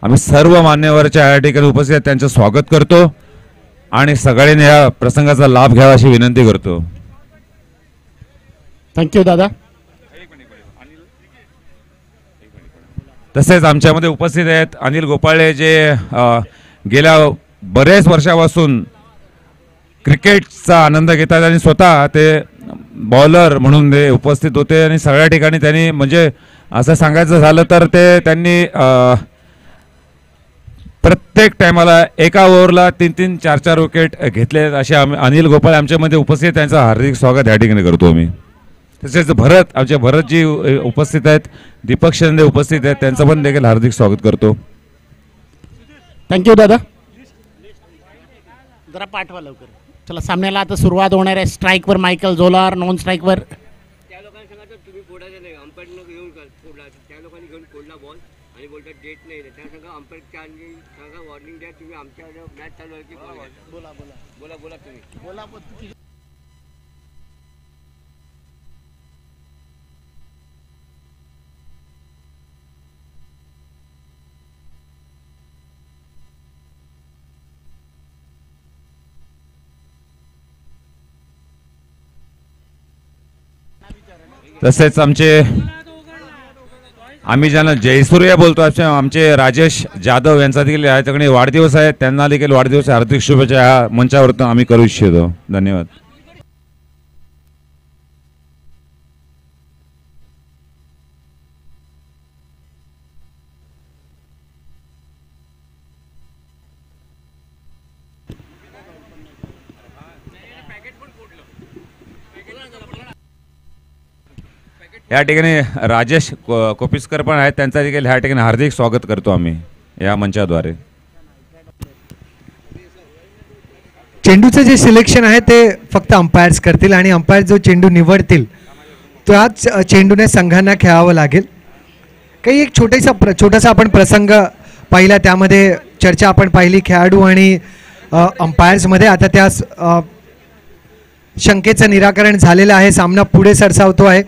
आम्ही सर्व मान्यवरच्या या ठिकाणी उपस्थित आहेत त्यांचं स्वागत करतो आणि सगळ्यांनी या प्रसंगाचा लाभ घ्यावा अशी विनंती करतो. थँक्यू दादा. तसेच आमच्यामध्ये उपस्थित आहेत अनिल गोपाळे, जे गेल्या बरेच वर्षापासून क्रिकेटचा आनंद घेतात आणि स्वतः ते बॉलर म्हणून ते उपस्थित होते आणि सगळ्या ठिकाणी त्यांनी, म्हणजे असं सांगायचं झालं तर ते त्यांनी प्रत्येक टायमाला एका ओव्हरला 3-3, 4-4 विकेट घेतले. असे अनिल गोपाळ आमच्यामध्ये उपस्थित, त्यांचं हार्दिक स्वागत या ठिकाणी करतो आम्ही. तसेच भरत, आमचे भरतजी उपस्थित आहेत, दीपक शिंदे उपस्थित आहेत, त्यांचं पण देखील हार्दिक स्वागत करतो. थँक्यू दादा. जरा पाठवा लवकर. चला, सामन्याला आता सुरुवात होणार आहे. स्ट्राईकवर मायकल झोलार, नॉन स्ट्राईकवर त्या लोकांना सांगा तुम्ही फोडायचं नाही, अंपायरनं घेऊन फोडला. त्या लोकांनी घेऊन फोडला बॉल आणि बोलतात डेट नाही. त्या सांगा अंपायरच्या सांगा वॉर्निंग द्या, तुम्ही आमच्या मॅच चालू आहे की बॉल घ्या. बोला बोला बोला बोला तुम्ही बोला. तसेच आम्ही ज्यांना जयसूर्या बोलतो आमचे राजेश जाधव यांचा देखील या ठिकाणी वाढदिवस आहे. त्यांना देखील वाढदिवस हार्दिक शुभेच्छा या मंचावरतून आम्ही करू इच्छितो. धन्यवाद. या ठिकाणी राजेश कोपिस्कर पण आहेत, त्यांचा देखील ह्या ठिकाणी हार्दिक स्वागत करतो आम्ही या मंचाद्वारे. चेंडूचं जे सिलेक्शन आहे ते फक्त अंपायर्स करतील आणि अंपायर जो चेंडू निवडतील त्याच चेंडूने संघांना खेळावं लागेल. काही एक छोटासा आपण प्रसंग पाहिला, त्यामध्ये चर्चा आपण पाहिली खेळाडू आणि अंपायर्समध्ये. आता त्या शंकेचं निराकरण झालेलं आहे, सामना पुढे सरसावतो आहे.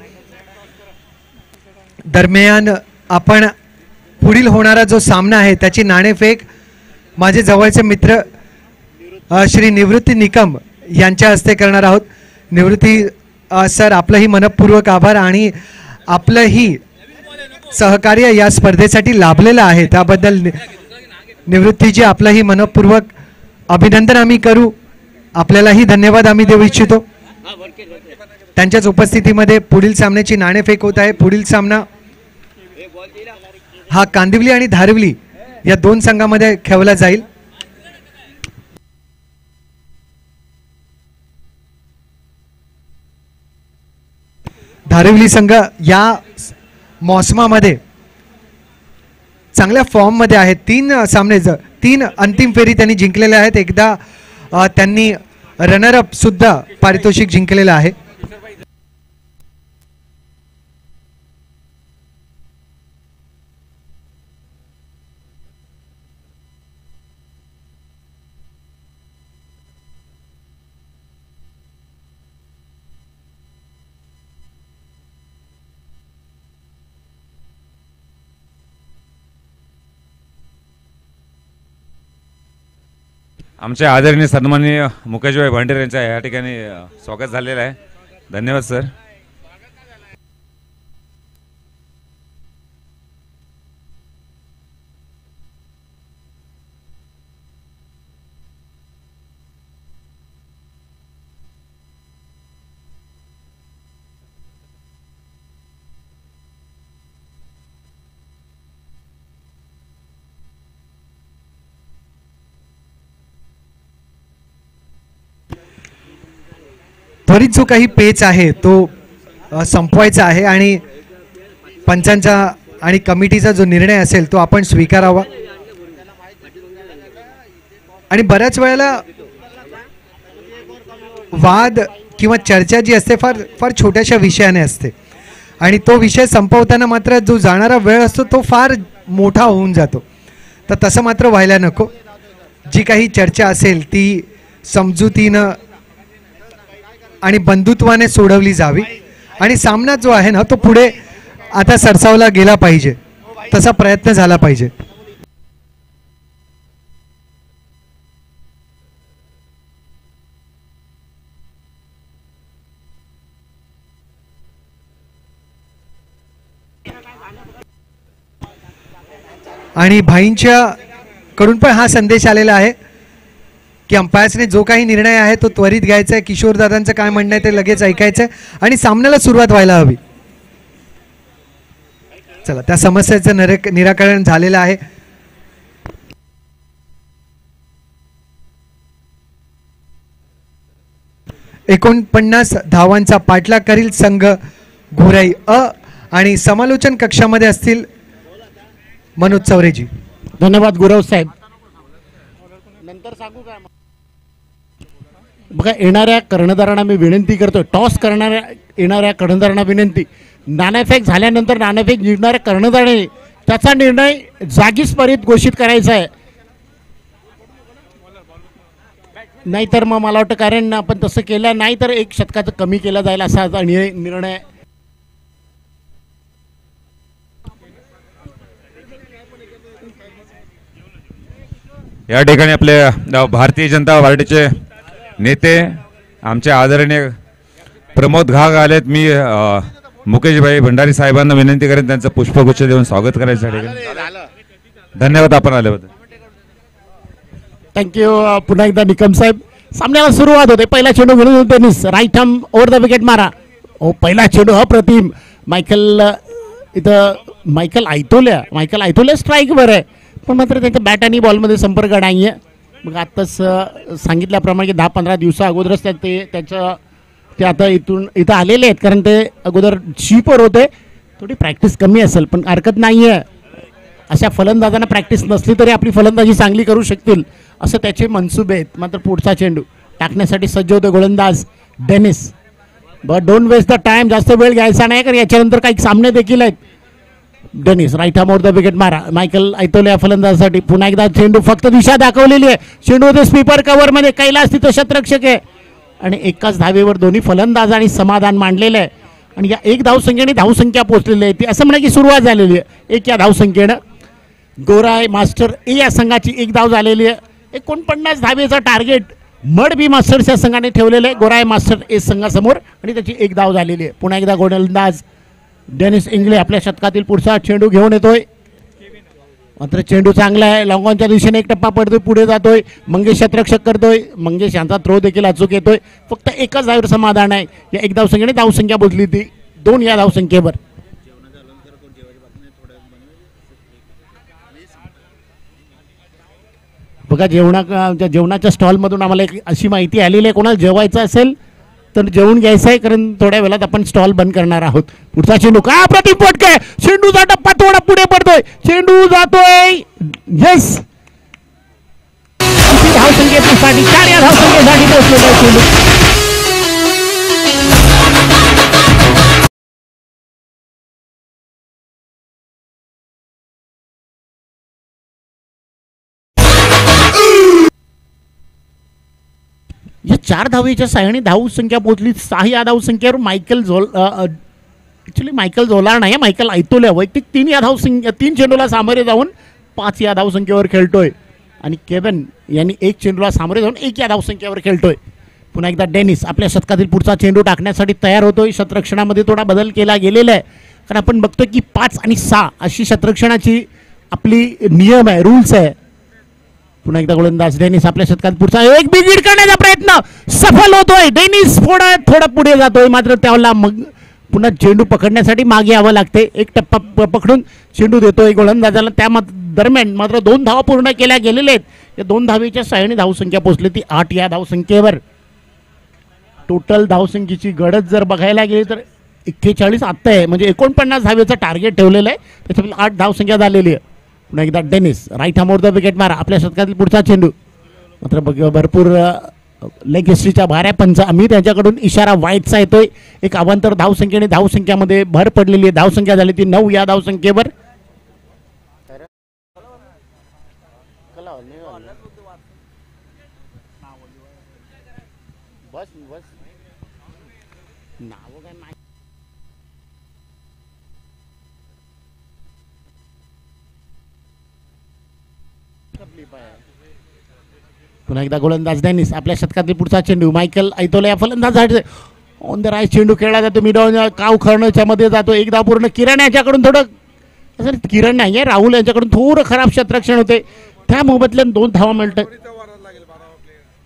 दरम्यान आपण पुढील होणारा जो सामना आहे त्याची नाणेफेक माझे जवळचे मित्र श्री निवृत्ती निकम यांच्या हस्ते करणार आहोत. निवृत्ती सर, आपलंही मनपूर्वक आभार आणि आपलंही सहकार्य या स्पर्धेसाठी लाभलेलं आहे, त्याबद्दल निवृत्तीजी आपलंही मनपूर्वक अभिनंदन आम्ही करू. आपल्यालाही धन्यवाद आम्ही देऊ इच्छितो. त्यांच्याच उपस्थितीमध्ये पुढील सामन्याची नाणेफेक होत आहे. पुढील सामना हा कांदिवली आणि धारिवली या दोन संघामध्ये खेळला जाईल. धारिवली संघ या मोसमामध्ये चांगल्या फॉर्म मध्ये आहे. 3 सामने 3 अंतिम फेरी त्यांनी जिंकलेले आहेत. एकदा त्यांनी रनरअप सुद्धा पारितोषिक जिंकलेलं आहे. आमचे आदरणीय सन्माननीय मुकेशभाई भंडारे यांचं या ठिकाणी स्वागत झालेलं आहे. धन्यवाद सर. त्वरित जो काही पेच आहे तो संपवायचा आहे आणि पंचांचा आणि कमिटीचा जो निर्णय असेल तो आपण स्वीकारावा. आणि बऱ्याच वेळेला वाद किंवा चर्चा जी असते फार फार छोट्याशा विषयाने असते आणि तो विषय संपवताना मात्र जो जाणारा वेळ असतो तो फार मोठा होऊन जातो. तर तसं मात्र व्हायला नको. जी काही चर्चा असेल ती समजुतीनं आणि बंधुत्वाने सोडवली जावी आणि सामना जो आहे ना तो पुढे आता सरसावला गेला पाहिजे, तसा प्रयत्न झाला पाहिजे. आणि भाईंच्या कडून पण हा संदेश आलेला आहे की अंपायर्सने जो काही निर्णय आहे तो त्वरित घ्यायचा आहे. किशोरदादांचं काय म्हणणं आहे ते लगेच ऐकायचं आहे आणि सामन्याला सुरुवात व्हायला हवी. चला, त्या समस्येचं निराकरण झालेलं आहे. एकोणपन्नास धावांचा पाठलाग करील संघ घोराई अ आणि समालोचन कक्षामध्ये असतील मनोज चौरेजी. धन्यवाद गुरव साहेब. नंतर सांगू काय बघा, येणाऱ्या कर्णधारांना मी विनंती करतोय, टॉस करणाऱ्या येणाऱ्या कर्णधारांना विनंती, नाणेफेक झाल्यानंतर नाणेफेक जिंकणाऱ्या कर्णधाराने त्याचा निर्णय जागीच त्वरित घोषित करायचा आहे. नाहीतर मग मला वाटतं, कारण आपण तसं केलं नाही तर एक षटकाचं कमी केलं जाईल असा निर्णय. या ठिकाणी आपले भारतीय जनता पार्टीचे नेते आमचे आदरणीय प्रमोद घाग आलेत. मी मुकेशभाई भंडारी साहेबांना विनंती करेन त्यांचं पुष्पगुच्छ देऊन स्वागत करायचं. धन्यवाद आपण आल्याबद्दल. थँक्यू. पुन्हा एकदा निकम साहेब. सामन्याला सुरुवात होते. पहिला चेंडू घेऊन Dennis right arm over the wicket मारा. ओ, पहिला चेंडू अप्रतिम. मायकल इथं मायकल आयतोल्या स्ट्राईक वर आहे, पण मात्र त्यांच्या बॅट आणि बॉलमध्ये संपर्क नाही आहे. मग आत्ताच सांगितल्याप्रमाणे 10-15 दिवसा अगोदरच ते आता इथं आलेले आहेत, कारण ते अगोदर शीपवर होते. थोडी प्रॅक्टिस कमी असेल पण हरकत नाही आहे. अशा फलंदाजांना प्रॅक्टिस नसली तरी आपली फलंदाजी चांगली करू शकतील असं त्याचे मनसुबे आहेत. मात्र पुढचा चेंडू टाकण्यासाठी सज्ज होते गोलंदाज Dennis. But don't waste the time. जास्त वेळ घ्यायचा नाही, कारण याच्यानंतर काही सामने देखील आहेत. Dennis right arm over the wicket मारा. मायकल आयतोले या फलंदाजासाठी पुन्हा एकदा चेंडू, फक्त दिशा दाखवलेली आहे. चेंडू होते स्वीपर कव्हरमध्ये. कैलास तिथं शतरक्षक आहे आणि एकाच धावेवर दोन्ही फलंदाजांनी समाधान मांडलेलं आहे. आणि या एक धावसंख्येने धावसंख्या पोहोचलेली आहे. ती असं म्हणा की सुरुवात झालेली आहे एक या धावसंख्येनं. गोराई मास्टर ए या संघाची एक धाव झालेली आहे. 49 धावेचा टार्गेट मड बी मास्टर्स या संघाने ठेवलेलं आहे गोराई मास्टर ए संघासमोर आणि त्याची एक धाव झालेली आहे. पुन्हा एकदा गोलंदाज डेनिस इंगळे आपल्या शतकातील पुढचा चेंडू घेऊन येतोय. मात्र चेंडू चांगला आहे. लॉंगॉनच्या दिशेने एक टप्पा पडतोय, पुढे जातोय. मंगेश शतरक्षक करतोय. मंगेश यांचा थ्रो देखील अचूक येतोय. फक्त एकच धावेवर समाधान आहे. या एक धावसंख्येने धावसंख्या बोलली ती 2 या धावसंख्येवर. बघा, जेवणाच्या स्टॉलमधून आम्हाला एक अशी माहिती आलेली आहे, कोणाला जेवायचं असेल तर जेवून घ्यायचं आहे, कारण थोड्या वेळात आपण स्टॉल बंद करणार आहोत. पुढचा चेंडू का प्रतिपट काय, चेंडूचा टप्पा थोडा पुढे पडतोय. चेंडू जातोय. येस, धावसंख्येसाठी 4 या धावसंख्येसाठी पोहोचलेला आहे चेंडू. या 4 धावेच्या साह्याने धावसंख्या पोहोचली 6 या धावसंख्येवर. मायकल झोलार नाही, मायकल आयतोल्या वैयक्तिक 3 या धावसंख्या 3 चेंडूला सामोरे जाऊन 5 या धावसंख्येवर खेळतोय. आणि केवन यांनी 1 चेंडूला सामोरे जाऊन 1 या धावसंख्येवर खेळतोय. पुन्हा एकदा डेनिस आपल्या शतकातील पुढचा चेंडू टाकण्यासाठी तयार होतोय. शतरक्षणामध्ये थोडा बदल केला गेलेला आहे, कारण आपण बघतोय की 5 आणि 6 अशी शतरक्षणाची आपली नियम आहे, रूल्स आहे. पुन्हा एकदा गोलंदाज डेनिस आपल्या शतकात पुढचा एक बिगिड करण्याचा प्रयत्न सफल होतोय. डेनिस थोडा पुढे जातोय, मात्र त्याला मग पुन्हा चेंडू पकडण्यासाठी मागे यावं लागते. एक टप्पा पकडून चेंडू देतोय गोलंदाजाला. त्या दरम्यान मात्र 2 धावा पूर्ण केल्या गेलेल्या आहेत. या 2 धावेच्या साह्याने धावसंख्या पोहोचली ती 8 या धावसंख्येवर. टोटल धावसंख्येची गडद जर बघायला गेली तर 41 आत्ता आहे, म्हणजे 49 धावेचं टार्गेट ठेवलेलं आहे. त्याच्यामध्ये 8 धावसंख्या झालेली आहे. पुन्हा एकदा डेनिस राईट हॅमर द विकेट मारा. आपल्या शतकातील पुढचा चेंडू मात्र भरपूर लेग हिस्ट्रीच्या भाऱ्या पंच अमित यांच्याकडून इशारा वाईटचा येतोय. एक अवांतर धावसंख्येने धावसंख्यामध्ये भर पडलेली आहे. धावसंख्या झाली ती 9 या धावसंख्येवर. पुन्हा एकदा गोलंदाज डेनिस आपल्या शतकातील पुढचा चेंडू मायकल ऐतोले या फलंदाज ऑन द राईट चेंडू खेळला जातो. मिडॉन काव खरणच्या मध्ये जातो. एक धाव पूर्ण. किरण याच्याकडून थोडं किरण नाही आहे राहुल यांच्याकडून थोडं खराब क्षेत्ररक्षण होते. त्या मोबदल्यात 2 धावा मिळतात.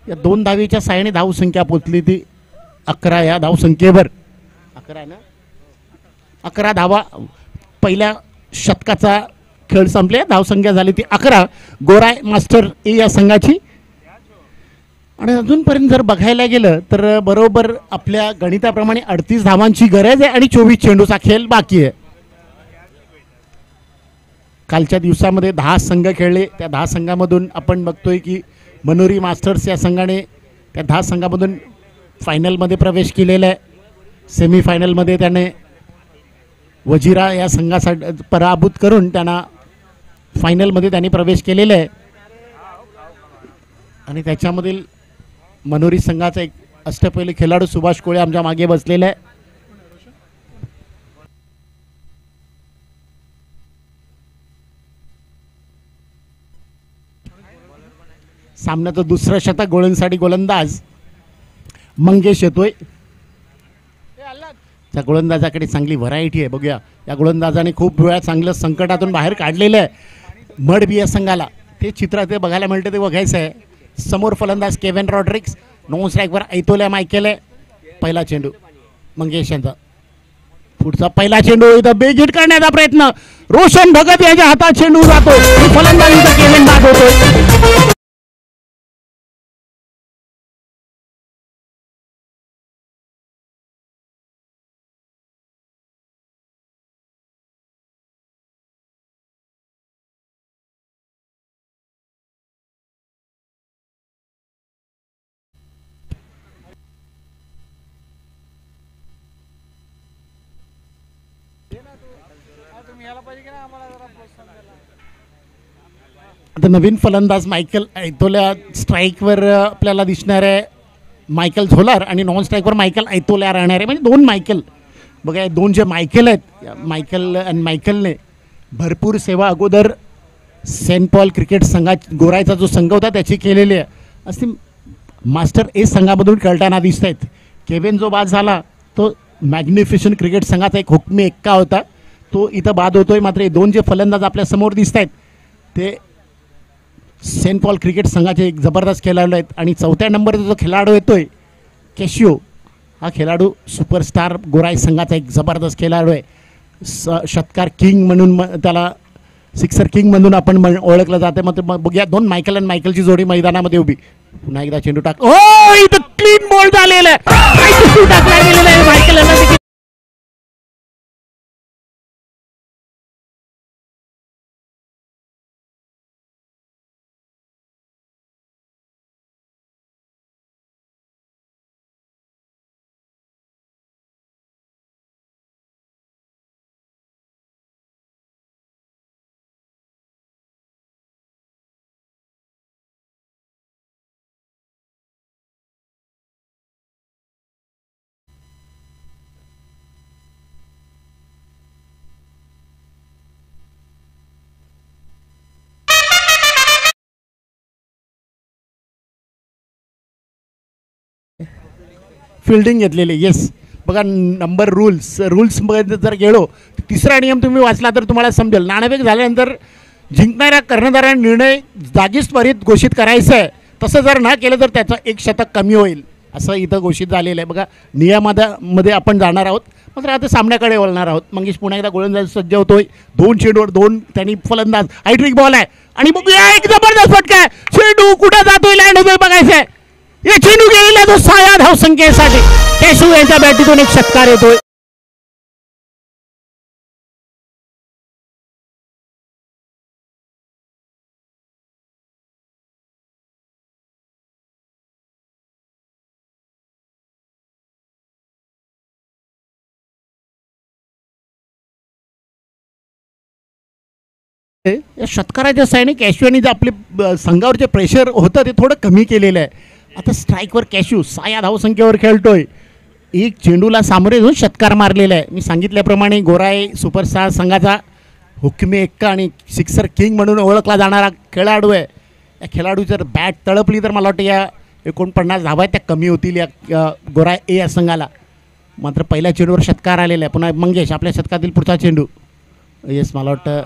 या 2 धावीच्या साहाय्याने धावसंख्या पोचली ती 11 या धावसंख्येवर. 11 ना 11 धावा पहिल्या शतकाचा खेळ संपले. धावसंख्या झाली ती 11 गोराय मास्टर ए या संघाची. आणि अजूनपर्यंत जर बघायला गेलं तर बरोबर आपल्या गणिताप्रमाणे 38 धावांची गरज आहे आणि 24 चेंडूचा खेळ बाकी आहे. कालच्या दिवसामध्ये 10 संघ खेळले. त्या 10 संघामधून आपण बघतोय की मनोरी मास्टर्स या संघाने त्या 10 संघामधून फायनलमध्ये प्रवेश केलेला आहे. सेमीफायनलमध्ये त्याने वजिरा या संघासाठी पराभूत करून त्यांना फायनलमध्ये त्यांनी प्रवेश केलेला आहे. आणि त्याच्यामधील मनोरी संघाचा एक अष्टपैलू खेळाडू सुभाष कोळे आमच्या मागे बसलेला आहे. सामन्याचं दुसरं शतक गोळींसाठी गोलंदाज मंगेश येतोय. त्या गोलंदाजाकडे चांगली व्हरायटी आहे. बघूया या गोलंदाजाने खूप वेळा चांगलं संकटातून बाहेर काढलेलं आहे मड बी या संघाला. ते चित्र ते बघायला मिळतं ते बघायचं आहे. समोर फलंदाज केव्हिन रॉड्रिक्स. नॉन स्ट्राईकवर ऐतोल्या मायकेल आहे. पहिला चेंडू मंगेश यांचा. पुढचा पहिला चेंडू इथं बेगीट करण्याचा प्रयत्न. रोशन भगत यांच्या हातात चेंडू जातो. फलंदाजीचा केव्हिन बाद होतोय. आता नवीन फलंदाज मायकल ऐतोल्या स्ट्राईकवर आपल्याला दिसणार आहे मायकल झोलार आणि नॉन स्ट्राईकवर मायकल ऐतोल्या राहणार आहे. म्हणजे 2 मायकल बघा. 2 जे मायकल आहेत मायकल आणि मायकलने भरपूर सेवा अगोदर सेंट पॉल क्रिकेट संघात गोरायचा जो संघ होता त्याची केलेली आहे. अशी मास्टर ए संघामधून खेळताना दिसत आहेत. केव्हिन जो बाद झाला तो मॅग्निफिशंट क्रिकेट संघाचा एक हुकमी एक्का होता. तो इथं बाद होतोय. मात्र 2 जे फलंदाज आपल्या समोर दिसत आहेत ते सेंट पॉल क्रिकेट संघाचे एक जबरदस्त खेळाडू आहेत. आणि 4थ्या नंबरचा जो खेळाडू येतोय कॅशियो हा खेळाडू सुपरस्टार गोराई संघाचा एक जबरदस्त खेळाडू आहे. षटकार किंग म्हणून त्याला सिक्सर किंग म्हणून आपण ओळखलं जाते. मग बघूया 2 मायकल आणि मायकलची जोडी मैदानामध्ये उभी. पुन्हा एकदा चेंडू टाक. हो इथं क्लीन बॉल झालेला आहे. टाकला गेलेला आहे मायकल. फिल्डिंग घेतलेली. येस बघा नंबर रूल्समध्ये जर गेलो तिसरा नियम तुम्ही वाचला तर तुम्हाला समजेल. नाणेफेक झाल्यानंतर जिंकणाऱ्या कर्णधाराने निर्णय जागीच त्वरित घोषित करायचं आहे. तसं जर ना केलं तर त्याचं 1 शतक कमी होईल असं इथं घोषित झालेलं आहे. बघा नियमामध्ये आपण जाणार आहोत. मात्र आता सामन्याकडे वळणार आहोत. मंगेश पुन्हा एकदा गोलंदाज सज्ज होतोय. 2 चेंडूवर 2 त्यांनी फलंदाज. हायट्रिक बॉल आहे आणि बघूया एक जबरदस्त फटका आहे. चेंडू कुठं जातोय लँड होतोय बघायचं आहे. या चेंडू गेलेला तो 6 धावसंख्येसाठी केशव यांच्या बॅटीतून एक षटकार येतोय. या षटकाराच्या साहाय्याने कॅशू यांनी जे आपले संघावर जे प्रेशर होतं ते थोडं कमी केलेलं आहे. आता स्ट्राईकवर कॅशू 6 धावसंख्येवर खेळतोय. एक चेंडूला सामोरे जाऊन षटकार मारलेला आहे. मी सांगितल्याप्रमाणे गोराई सुपरस्टार संघाचा हुकमे एक्का आणि सिक्सर किंग म्हणून ओळखला जाणारा खेळाडू आहे. या खेळाडू जर बॅट तळपली तर मला वाटतं या 49 धावा त्या कमी होतील या गोराई ए या संघाला. मात्र पहिल्या चेंडूवर षटकार आलेला आहे. पुन्हा मंगेश आपल्या शतकातील पुढचा चेंडू. येस, मला वाटतं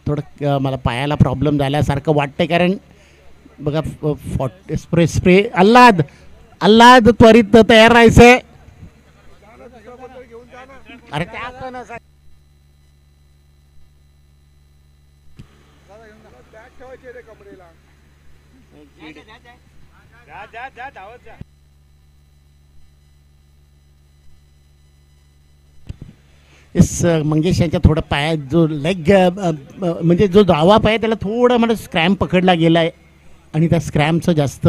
थोडं मला पायाला प्रॉब्लेम झाल्यासारखं वाटतंय, कारण बघा स्प्रे अल्लाद त्वरित तयार राहायचंय. अरे मंगेश यांच्या थोडं पायात जो लेग म्हणजे जो डावा पाय त्याला थोडं मला स्क्रॅम्प पकडला गेला आहे आणि त्या स्क्रॅम्पचं जास्त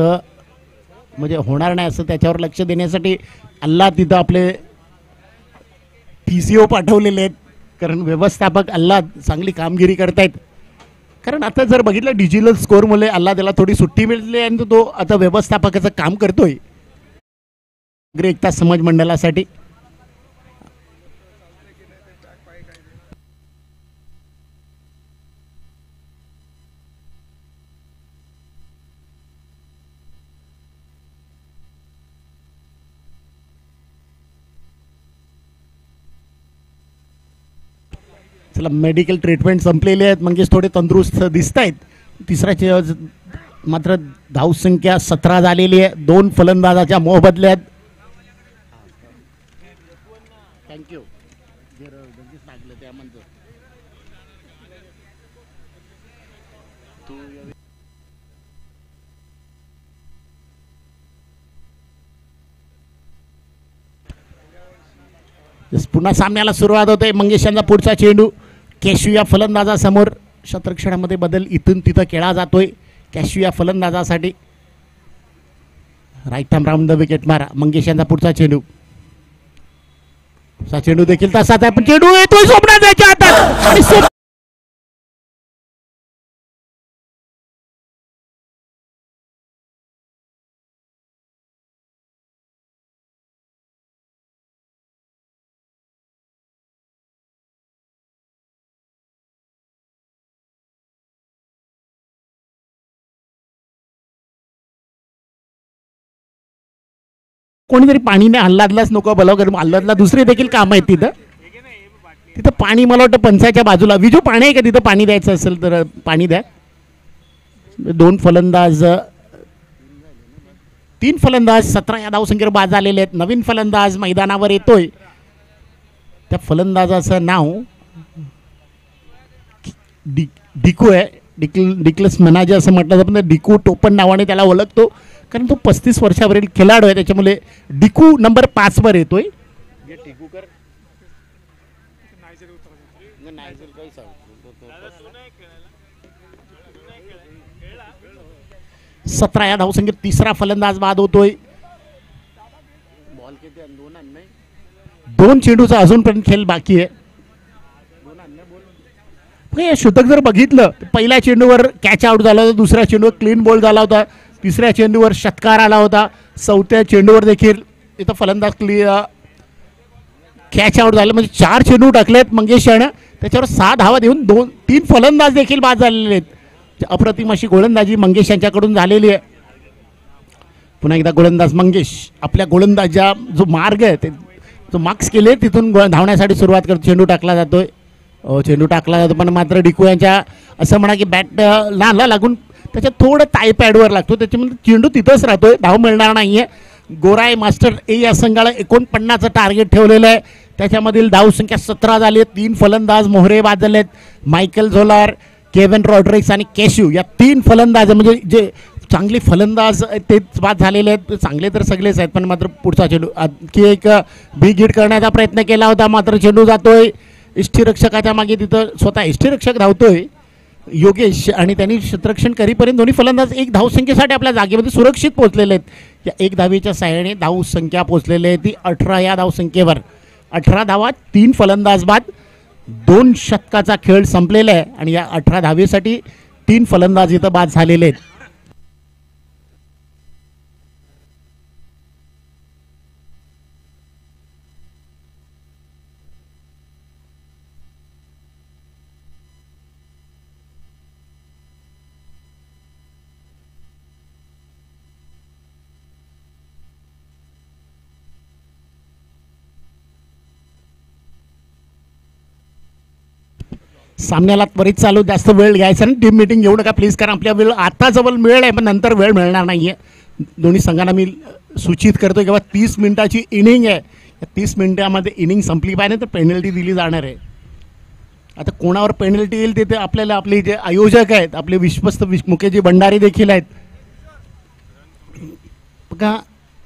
म्हणजे होणार नाही असं त्याच्यावर लक्ष देण्यासाठी अल्ला तिथं आपले PCO पाठवलेले आहेत, कारण व्यवस्थापक अल्ला चांगली कामगिरी करतायत. कारण आता जर बघितलं डिजिटल स्कोअरमुळे अल्ला त्याला थोडी सुट्टी मिळाली आणि तो आता व्यवस्थापकाचं काम करतोय. एकता समाज मंडळासाठी चला मेडिकल ट्रीटमेंट संपलेले आहेत. मंगेश थोडे तंदुरुस्त दिसत आहेत. तिसरा मात्र धावसंख्या 17 झालेली आहे. 2 फलंदाजाच्या मोहबदल्यात. थँक्यू. पुन्हा सामन्याला सुरुवात होते. मंगेश यांचा पुढचा चेंडू कॅशू या फलंदाजासमोर. शतरक्षणामध्ये बदल इथून तिथं केला जातोय कॅशू या फलंदाजासाठी. Right time round the wicket मारा. मंगेश यांचा पुढचा चेंडू. चेंडू देखील तसाच आहे, पण चेंडू येतोय सोमनाथच्या हातात आणि कोणीतरी पाणीने आल्हादलाच नको बोलाव, कारण आल्हादला दुसरे देखील काम आहेत तिथं पाणी. मला वाटतं पंचाच्या बाजूला विजू पाणी आहे का तिथं? पाणी द्यायचं असेल तर पाणी द्या. 2 फलंदाज 3 फलंदाज 17 या धावसंख्येवर बाद झालेले आहेत. नवीन फलंदाज मैदानावर येतोय. त्या फलंदाजाचं नाव डिकू आहे. डिक्लस मनाजे असं म्हटलं जातं, पण डिकू टोपण नावाने त्याला ओळखतो, कारण तो 35 वर्षावरील खेळाडू आहे. त्याच्यामुळे डिकू नंबर 5 वर येतोय. 17 या धावसंख्येत तिसरा फलंदाज बाद होतोय. 2 चेंडूचा अजूनपर्यंत खेळ बाकी आहे. शतक जर बघितलं पहिल्या चेंडूवर कॅच आउट झाला होता, दुसऱ्या चेंडूवर क्लीन बॉल झाला होता, तिसऱ्या चेंडूवर षटकार आला होता, चौथ्या चेंडूवर देखील इथं फलंदाज कॅच आउट झाले. म्हणजे 4 चेंडू टाकलेत मंगेश यानं, त्याच्यावर 6 धावा देऊन 3 फलंदाज देखील बाद झालेले आहेत. अप्रतिम अशी गोलंदाजी मंगेश यांच्याकडून झालेली आहे. पुन्हा एकदा गोलंदाज मंगेश आपल्या गोलंदाजा जो मार्ग आहे ते जो मार्क्स केले तिथून धावण्यासाठी सुरुवात करतो. चेंडू टाकला जातोय. चेंडू टाकला जातो, पण मात्र डिकू यांच्या असं म्हणा की बॅट लहानला लागून त्याच्यात थोडं ताई पॅडवर लागतो, त्याच्यामध्ये चेंडू तिथंच राहतोय. धाव मिळणार नाहीये. गोराई मास्टर ए या संघाला 49चं टार्गेट ठेवलेलं आहे. त्याच्यामधील धावसंख्या 17 झाली आहे. 3 फलंदाज मोहरे बाद झालेत. मायकल झोलार, केव्हिन रॉड्रिग्स आणि कॅशू या 3 फलंदाज म्हणजे जे चांगले फलंदाज तेच बाद झालेले आहेत, चांगले तर सगळेच आहेत, पण मात्र पुढचा चेंडू आणखी एक बिग हिट करण्याचा प्रयत्न केला होता, मात्र चेंडू जातोय यष्टीरक्षकाच्या मागे, तिथं स्वतः यष्टीरक्षक धावतोय योगेश, आणि त्यांनी क्षेत्ररक्षण करीपर्यंत दोन्ही फलंदाज एक धावसंख्येसाठी आपल्या जागेमध्ये सुरक्षित पोहोचलेले आहेत. या एक धावेच्या सहाय्याने धावसंख्या पोहोचलेली आहे ती 18 या धावसंख्येवर. 18 धावा, 3 फलंदाज बाद, 2 शतकाचा खेळ संपलेला आहे आणि या 18 धावेसाठी 3 फलंदाज इथं बाद झालेले आहेत. सामन्याला त्वरित चालू, जास्त वेळ घ्यायचा नाही, टीम मीटिंग घेऊ नका प्लीज, कारण आपल्या वेळ आता जवळ वेळ आहे पण नंतर वेळ मिळणार नाही आहे. दोन्ही संघांना मी सूचित करतो किंवा 30 मिनिटाची इनिंग आहे, 30 मिनिटामध्ये इनिंग संपली पाहिजे तर पेनल्टी दिली जाणार आहे. आता कोणावर पेनल्टी येईल ते आपल्याला आपले जे आयोजक आहेत, आपले विश्वस्त मुकेशजी भंडारी देखील आहेत. बघा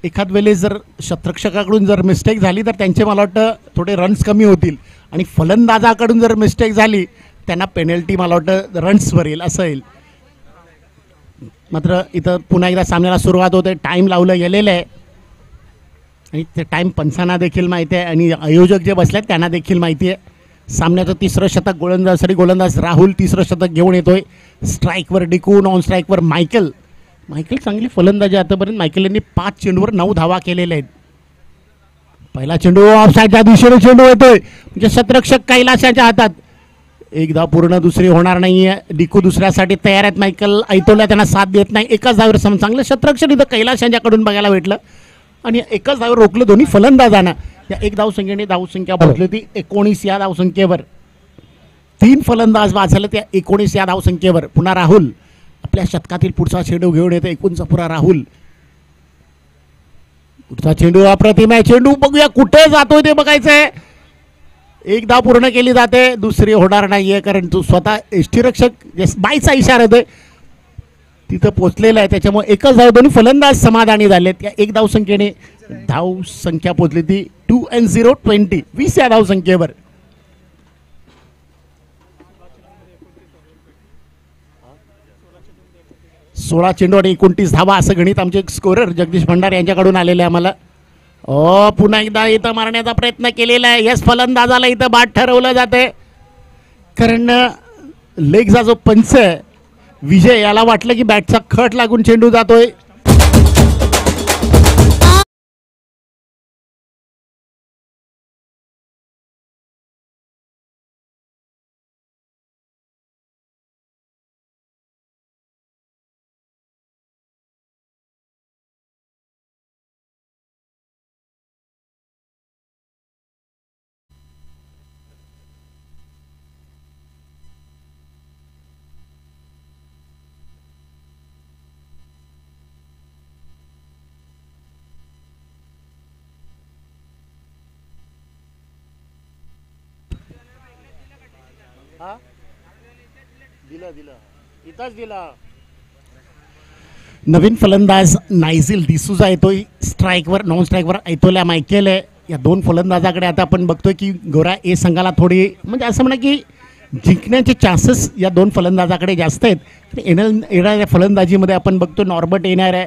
एखाद वेळेस जर क्षेत्ररक्षकाकडून जर मिस्टेक झाली तर त्यांचे मला वाटतं थोडे रन्स कमी होतील, आणि फलंदाजाकडून जर मिस्टेक झाली त्यांना पेनल्टी मला वाटतं रन्सवर येईल असं येईल. मात्र इथं पुन्हा एकदा सामन्याला सुरुवात होते, टाईम लावलं गेलेलं आहे आणि ते टाईम पंचांना देखील माहिती आहे आणि आयोजक जे बसले आहेत त्यांना देखील माहिती आहे. सामन्याचं 3रं शतक गोलंदाज राहुल 3रं शतक घेऊन येतोय. स्ट्राईकवर डिकू, नॉन स्ट्राईकवर मायकल चांगली फलंदाजी आतापर्यंत. मायकल यांनी 5 चेंडूवर 9 धावा केलेल्या आहेत. पहिला चेंडू ऑफसाईडच्या दिशेने चेंडू येतोय, म्हणजे क्षेत्ररक्षक कैलासाच्या हातात, एक धाव पूर्ण, दुसरी होणार नाहीये. डिकू दुसऱ्यासाठी तयार आहेत. मायकल ऐतोला त्यांना साथ देत नाही. एकाच धावेवर चांगलं क्षेत्ररक्षण इथं कैलास यांच्याकडून बघायला भेटलं आणि एकाच धावेवर रोखलं दोन्ही फलंदाजांना. या एक धावसंख्येने धावसंख्या पोहोचली होती 19 या धावसंख्येवर. 3 फलंदाज बाद झाले त्या 19 या धावसंख्येवर. पुन्हा राहुल आपल्या शतकातील पुढचा चेंडू घेऊन येतो. 19 पुरा राहुल. पुढचा चेंडू अप्रतिम आहे. चेंडू बघूया कुठे जातोय ते बघायचंय. एक धाव पूर्ण केली जाते, दुसरी होणार नाहीये कारण तू स्वतः यष्टीरक्षक बाईचा इशारा येतोय तिथं पोहोचलेला आहे. त्याच्यामुळे एकच धाव, दोन्ही फलंदाज समाधानी झालेत. त्या एक धावसंख्येने धावसंख्या पोहोचली ती 2-0-20 20 या धावसंख्येवर. सोळा चेंडू आणि 29 धावा असं गणित आमचे स्कोरर जगदीश भंडारे यांच्याकडून आलेले आम्हाला. पुन्हा एकदा इथं मारण्याचा प्रयत्न केलेला आहे. यस फलंदाजाला इथं बाद ठरवलं जाते कारण लेगचा जो पंच आहे विजय याला वाटलं की बॅटचा खट लागून चेंडू जातोय. नवीन फलंदाज नायझिल डिसूजा येतोय. स्ट्राईकवर, नॉन स्ट्राईकवर ऐतोल्या मायकेल आहे. या 2 फलंदाजाकडे आता आपण बघतोय की गोरा ए संघाला थोडी म्हणजे असं म्हणा की जिंकण्याचे चान्सेस या 2 फलंदाजाकडे जास्त आहेत. येणाऱ्या फलंदाजीमध्ये आपण बघतो नॉर्बर्ट येणार आहे,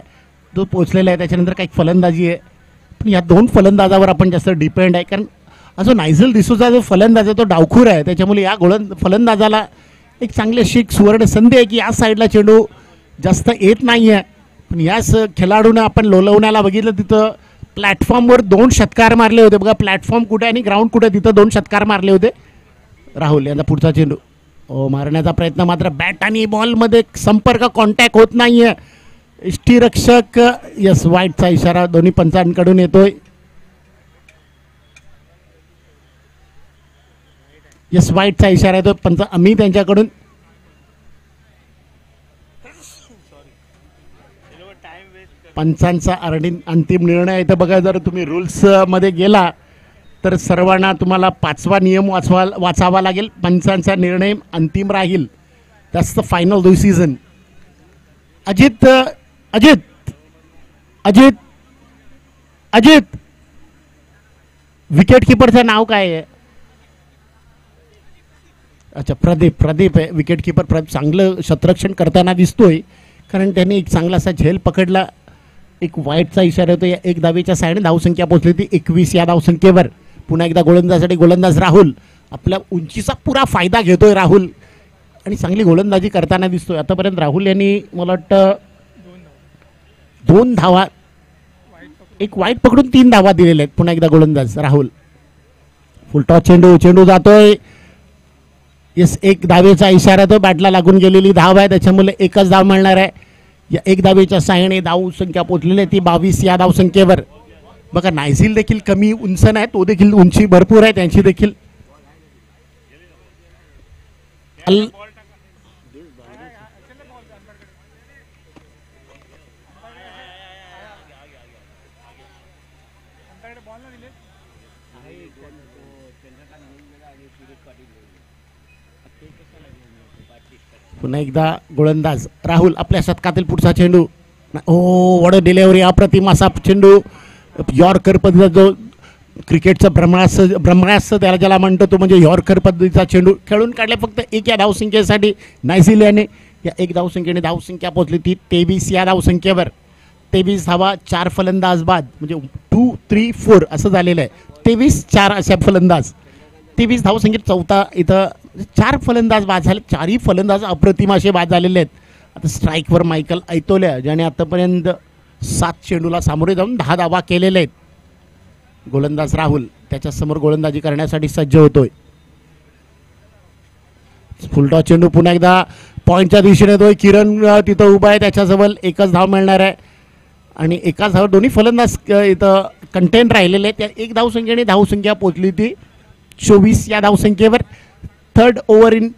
तो पोचलेला आहे. त्याच्यानंतर काही फलंदाजी आहे, पण या 2 फलंदाजावर आपण जास्त डिपेंड आहे कारण असं नायझिल डिसूजा जो फलंदाज आहे तो डावखूर आहे. त्याच्यामुळे या फलंदाजाला एक चांगली अशी सुवर्ण संधी आहे की या साईडला चेंडू जास्त येत नाही आहे. पण याच खेळाडूनं आपण लोलवण्याला बघितलं तिथं प्लॅटफॉर्मवर 2 षटकार मारले होते. बघा प्लॅटफॉर्म कुठे आणि ग्राउंड कुठे, तिथं 2 षटकार मारले होते. राहुल यांचा पुढचा चेंडू मारण्याचा प्रयत्न, मात्र बॅट आणि बॉलमध्ये संपर्क कॉन्टॅक्ट होत नाही आहे. यष्टीरक्षक यस वाईटचा इशारा दोन्ही पंचांकडून येतोय. यस वाईटचा इशारा येतो पंच अमित यांच्याकडून. पंचांचा अंतिम निर्णय इथं बघा. जर तुम्ही रूल्समध्ये गेला तर सर्वांना तुम्हाला 5वा नियम वाचावा लागेल. पंचांचा निर्णय अंतिम राहील. That's the final decision. Ajit Ajit Ajit Ajit wicket किपरचं नाव काय आहे? अच्छा, प्रदीप आहे विकेट किपर. प्रदीप चांगलं शतरक्षण करताना दिसतोय, कारण त्यांनी एक चांगलासा झेल पकडला. एक वाईटचा इशारा होतो. या एक धावेच्या साईडने धावसंख्या पोहोचली ती 21 या धावसंख्येवर. पुन्हा एकदा गोलंदाजासाठी गोलंदाज राहुल. आपल्या उंचीचा पुरा फायदा घेतोय राहुल आणि चांगली गोलंदाजी करताना दिसतोय. आतापर्यंत राहुल यांनी मला वाटतं 2 धावा, एक वाईट पकडून 3 धावा दिलेल्या आहेत. पुन्हा एकदा गोलंदाज राहुल. फुलटॉस चेंडू जातोय. येस, एक धावेचा इशारा तो बॅटला लागून गेलेली धाव आहे, त्याच्यामुळे एकच धाव मिळणार आहे. या एक धावेच्या साहाय्याने धाव संख्या पोहोचलेली आहे ती 22 या धावसंख्येवर. बघा, नायझिल देखील कमी उंच नाही, तो देखील उंची भरपूर आहे त्यांची देखील. पुन्हा एकदा गोलंदाज राहुल. आपल्या शतकातील पुढचा चेंडू. ओ, वड डिलेव्हरी, अप्रतिम असा चेंडू. यॉर्कर पद्धतीचा जो क्रिकेटचं ब्रह्मास्त्र त्याला ज्याला म्हणतो तो म्हणजे यॉर्कर पद्धतीचा चेंडू खेळून काढले फक्त 1 या धावसंख्येसाठी नायझिलियाने. या 1 धावसंख्येने धावसंख्या पोहोचली ती 23 या धावसंख्येवर. 23 धावा 4 फलंदाज बाद, म्हणजे 2, 3, 4 असं झालेलं आहे. 23-4 अशा फलंदाज. 23 धावसंख्येत चौथा इथं 4 फलंदाज बाद झाले. 4ही फलंदाज अप्रतिम असे बाद झालेले आहेत. आता स्ट्राईकवर मायकल ऐतोल्या, ज्याने आतापर्यंत 7 चेंडूला सामोरे जाऊन 10 धावा केलेले आहेत. गोलंदाज राहुल त्याच्यासमोर गोलंदाजी करण्यासाठी सज्ज होतोय. फुलटॉस चेंडू पुन्हा एकदा पॉईंटच्या दिशेने येतोय. किरण तिथं उभा आहे, त्याच्याजवळ एकच धाव मिळणार आहे आणि एकाच धाव दोन्ही फलंदाज इथं कंटेंट राहिलेले आहेत. त्या 1 धावसंख्येने धावसंख्या पोहोचली ती 24 या धावसंख्येवर. 3rd ओव्हर इन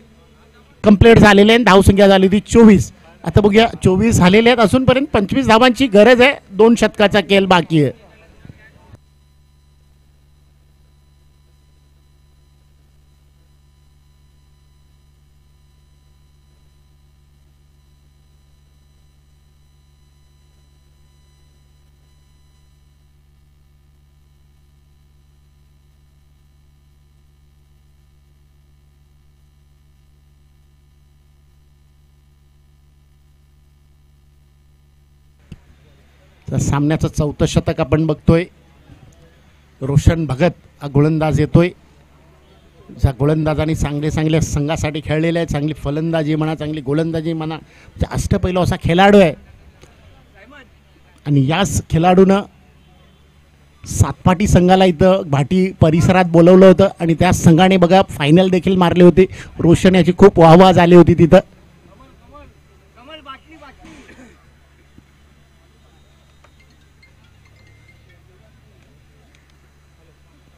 कंप्लीट झालेले आहे, धावसंख्या झाली ती 24. आता बघूया, 24 झालेले आहेत, अजूनपर्यंत 25 धावांची गरज आहे. 2 षटकाचा खेळ बाकी आहे. सामन्याचं 4थं शतक आपण बघतोय. रोशन भगत हा गोलंदाज येतोय. ज्या गोलंदाजांनी चांगल्या संघासाठी खेळलेले आहे, चांगली फलंदाजी म्हणा, चांगली गोलंदाजी म्हणा, अष्टपैलू असा खेळाडू आहे. आणि याच खेळाडूनं सातपाटी संघाला इथं भाटी परिसरात बोलवलं होतं आणि त्या संघाने बघा फायनल देखील मारली होती. रोशन याची खूप वाहवा झाली होती तिथं.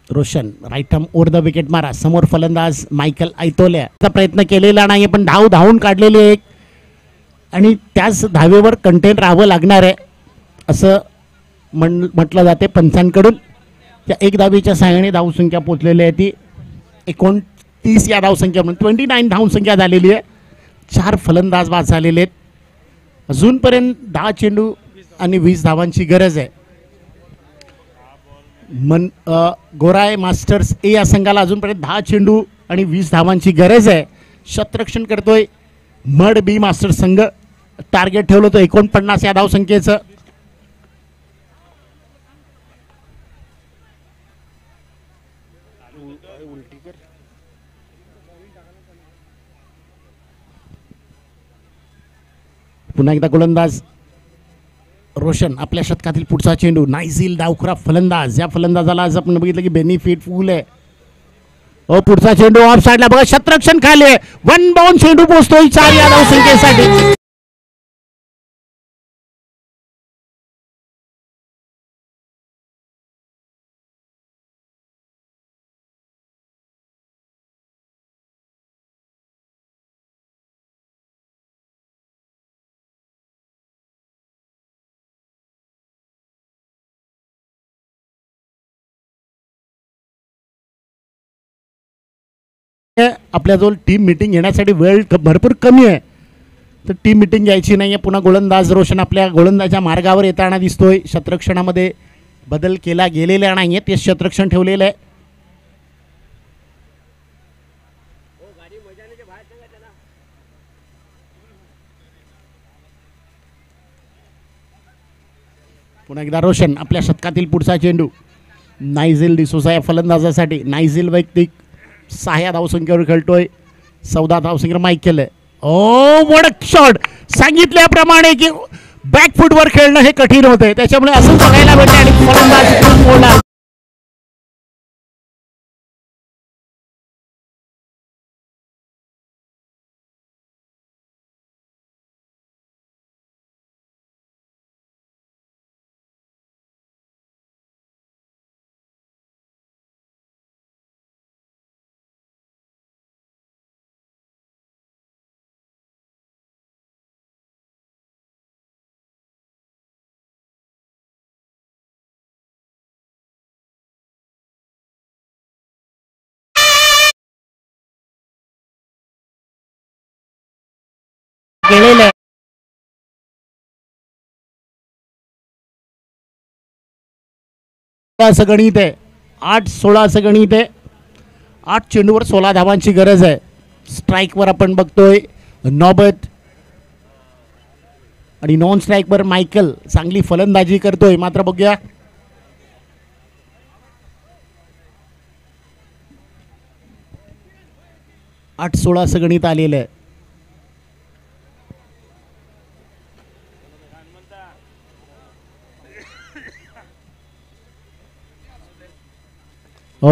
Roshan right arm over the wicket मारा. समोर फलंदाज मायकल ऐतोल्या प्रयत्न केलेला नाही, पण धावून काढलेली एक आणि त्याच धावेवर कंटेंट राहावं लागणार आहे असं म्हटलं जाते पंचांकडून. त्या 1 धावेच्या साहाय्याने धावसंख्या पोचलेली आहे ती 29 या धावसंख्या म्हणून 29 धावसंख्या झालेली आहे. 4 फलंदाज बाद झालेले आहेत. अजूनपर्यंत 10 चेंडू आणि 20 धावांची गरज आहे. गोराय मास्टर्स ए या संघाला अजूनपर्यंत 10 चेंडू आणि 20 धावांची गरज आहे. शतरक्षण करतोय मड बी मास्टर्स संघ. टार्गेट ठेवलं होतं 49 या धावसंख्येचं. पुन्हा एकदा गोलंदाज रोशन. आपल्या शतकातील पुढचा चेंडू. नायझिल डावखुरा फलंदाज. या फलंदाजाला आज आपण बघितलं की बेनिफिट फुल आहे. पुढचा चेंडू ऑफ साईडला बघा, शतरक्षण खाली. 1 बाउंड चेंडू पोहोचतोय 4 या धावसंख्येसाठी. आपल्याजवळ टीम मीटिंग येण्यासाठी वेळ भरपूर कमी आहे. तर टीम मिटिंग घ्यायची नाही आहे. पुन्हा गोलंदाज रोशन आपल्या गोलंदाच्या मार्गावर येताना दिसतोय. शतरक्षणामध्ये बदल केला गेलेला नाही आहे, ते शतरक्षण ठेवलेलं आहे. पुन्हा एकदा रोशन आपल्या शतकातील पुढचा चेंडू नायझेल डिसोसा या फलंदाजासाठी. नायझेल वैयक्तिक 6 धावसंख्येवर खेळतोय. 14 धावसंख्येवर मायकेल आहे. Oh what a shot. सांगितल्याप्रमाणे की बॅकफुटवर खेळणं हे कठीण होते, त्याच्यामुळे असं बघायला भेटते आणि फलंदाज बोलणार. केलेलं आहे. असं गणित आहे. 8-16 असं गणित आहे. 8 चेंडूवर 16 धावांची गरज आहे. स्ट्राईकवर आपण बघतोय नॉबत आणि नॉन स्ट्राईकवर मायकल चांगली फलंदाजी करतोय. मात्र बघूया 8-16 असं गणित आलेलं आहे.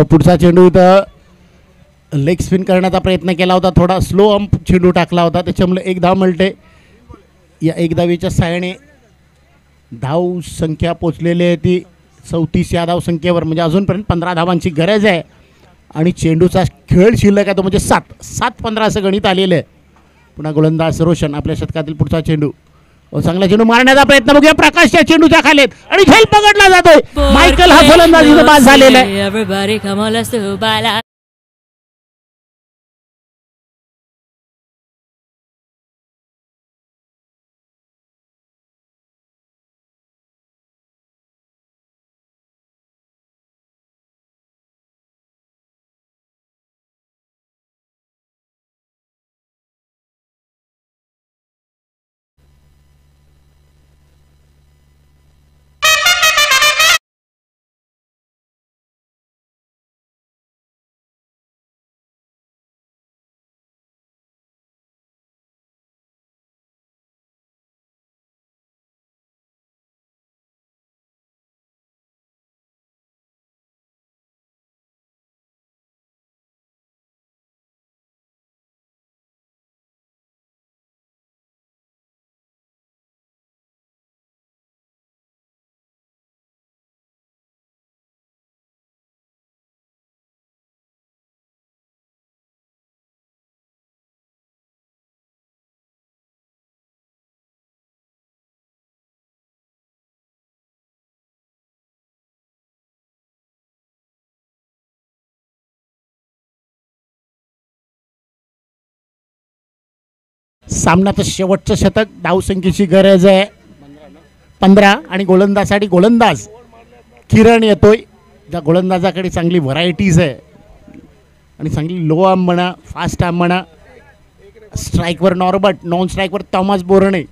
पुढचा चेंडू इथं लेग स्पिन करण्याचा प्रयत्न केला होता. थोडा स्लो अंप चेंडू टाकला होता, त्याच्यामुळे 1 धाव मिळते. या 1 धावीच्या सहाय्याने धाव संख्या पोचलेली आहे ती 34 या धावसंख्येवर. म्हणजे अजूनपर्यंत 15 धावांची गरज आहे आणि चेंडूचा खेळ शिल्लक आहे तो म्हणजे 7-15 असं गणित आलेलं आहे. पुन्हा गोलंदाज रोशन आपल्या शतकातील पुढचा चेंडू. चांगला चेंडू मारण्याचा प्रयत्न बघूया. प्रकाशच्या चेंडूच्या खालीत आणि झेल पकडला जातोय. मायकल हा फलंदाजीचा बाद झालेला आहे. सामन्याचं शेवटचं शतक. धावसंख्येची गरज आहे 15 आणि गोलंदाजसाठी गोलंदाज किरण येतोय. त्या गोलंदाजाकडे चांगली व्हरायटीज आहे आणि चांगली लो आर्म म्हणा, फास्ट आर्म म्हणा. स्ट्राईकवर नॉर्बट, नॉन स्ट्राईकवर थॉमस बोरणे.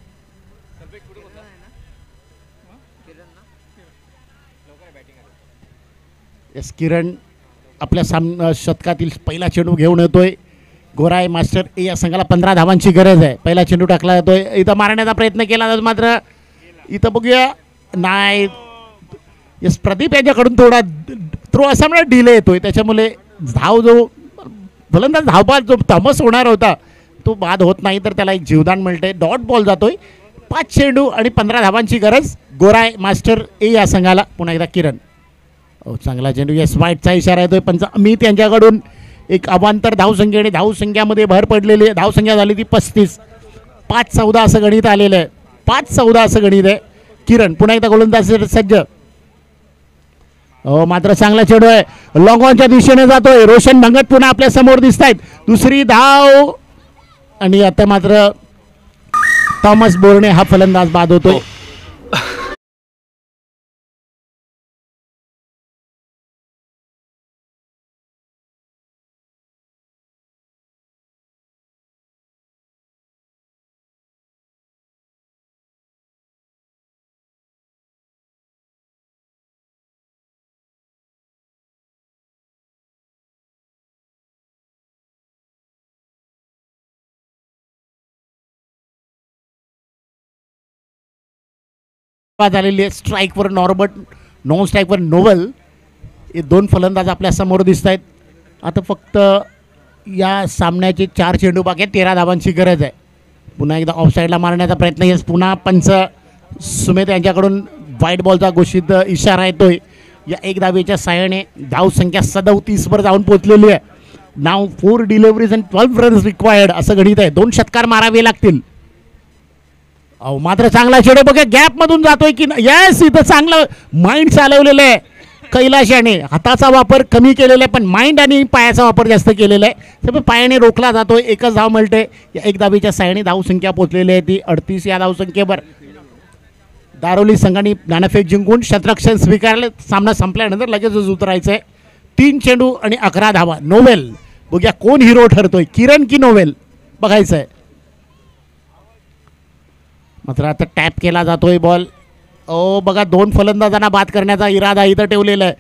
एस किरण आपल्या शतकातील पहिला चेंडू घेऊन येतोय. गोराय मास्टर ए या संघाला 15 धावांची गरज आहे. पहिला चेंडू टाकला जातोय. इथं मारण्याचा प्रयत्न केला जातो, मात्र इथं बघूया नाही. यस प्रदीप यांच्याकडून थोडा थ्रो असा म्हणजे डिले येतोय, त्याच्यामुळे धाव जो फलंदाज धावबाद जो थॉमस होणार होता तो बाद होत नाही, तर त्याला एक जीवदान मिळते. डॉट बॉल जातोय. 5 चेंडू आणि 15 धावांची गरज गोराय मास्टर ए या संघाला. पुन्हा एकदा किरण. चांगला चेंडू. यस वाईटचा इशारा येतोय पंच अमित यांच्याकडून. एक अवांतर धावसंख्येने धावसंख्यामध्ये भर पडलेली आहे. धावसंख्या झाली ती 35. 5-14 असं गणित आलेलं आहे. 5-14 असं गणित आहे. किरण पुन्हा एकदा गोलंदाज सज्ज. मात्र चांगला चेंडू आहे. लॉंग ऑनच्या दिशेने जातोय. रोशन भंगत पुन्हा आपल्या समोर दिसत आहेत. दुसरी धाव आणि आता मात्र थॉमस बोर्णे हा फलंदाज बाद होतोय. झालेली आहे. स्ट्राईकवर नॉर्बर्ट, नॉन स्ट्राईकवर नोवेल, हे दोन फलंदाज आपल्या समोर दिसत आहेत. आता फक्त या सामन्याचे 4 चेंडू बाकी आहेत. 13 धावांची गरज आहे. पुन्हा एकदा ऑफसाईडला मारण्याचा प्रयत्न. येस, पुन्हा पंच सुमेत यांच्याकडून व्हाईट बॉलचा घोषित इशारा येतोय. या 1 धावेच्या साहाय्याने धावसंख्या 37वर जाऊन पोहोचलेली आहे. नाव 4 डिलिव्हरीज अँड 12 रन्स रिक्वायर्ड असं गणित आहे. 2 षटकार मारावे लागतील. अहो मात्र चांगला चेंडू बघा गॅपमधून जातोय की यस, इथं चांगलं माइंड चालवलेलं आहे कैलाश याने. हाताचा वापर कमी केलेला आहे पण माइंड आणि पायाचा वापर जास्त केलेला आहे. त्यामुळे पायाने रोखला जातोय. एकच धाव मिळते. या 1 धावेच्या साहाय्याने धावसंख्या पोहोचलेली आहे ती 38 या धावसंख्येवर. दारोली संघाने नाणेफेक जिंकून शतरक्षण स्वीकारले. सामना संपल्यानंतर लगेचच उतरायचं आहे. 3 चेंडू आणि 11 धावा. नोवेल बघूया कोण हिरो ठरतोय, किरण की नोवेल बघायचं आहे. मात्र आता टॅप केला जातोय बॉल. ओ बघा 2 फलंदाजांना बाद करण्याचा इरादा इथं ठेवलेला आहे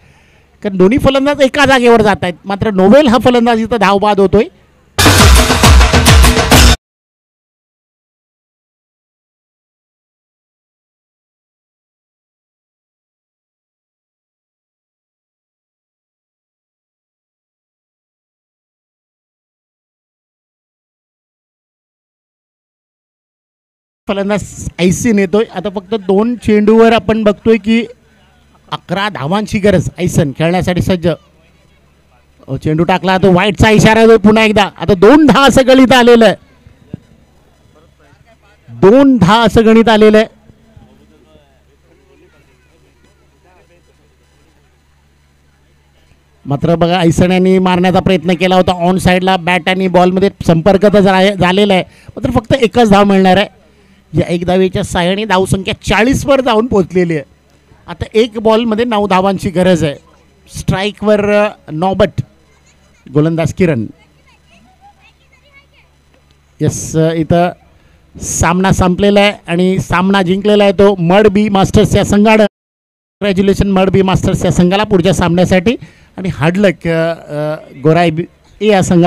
कारण दोन्ही फलंदाज एका जागेवर जात आहेत. मात्र नोवेल हा फलंदाज इथं धाव बाद होतोय. फलंदाज ऐसीन येतोय. आता फक्त 2 चेंडूवर आपण बघतोय की 11 धावांची गरज. ऐसन खेळण्यासाठी सज्ज. चेंडू टाकला तो वाईटचा इशारा येतोय पुन्हा एकदा. आता 2 धाव असं गणित आलेलं आहे. 2 धाव असं गणित आलेलं आहे. मात्र बघा ऐसन यांनी मारण्याचा प्रयत्न केला होता. ऑन साईडला बॅट आणि बॉलमध्ये संपर्क तर झालेला आहे. मात्र फक्त एकच धाव मिळणार आहे. या 1 धावेच्या साहाय्याने धावसंख्या 40वर जाऊन पोहोचलेली आहे. आता 1 बॉलमध्ये 9 धावांची गरज आहे. स्ट्राईकवर नॉबट, गोलंदाज किरण. यस, इथं सामना संपलेला आहे आणि सामना जिंकलेला आहे तो मड बी मास्टर्स या संघानं. कॉंग्रॅच्युलेशन मड बी मास्टर्स या संघाला पुढच्या सामन्यासाठी आणि हार्ड लक गोराई बी या संघा.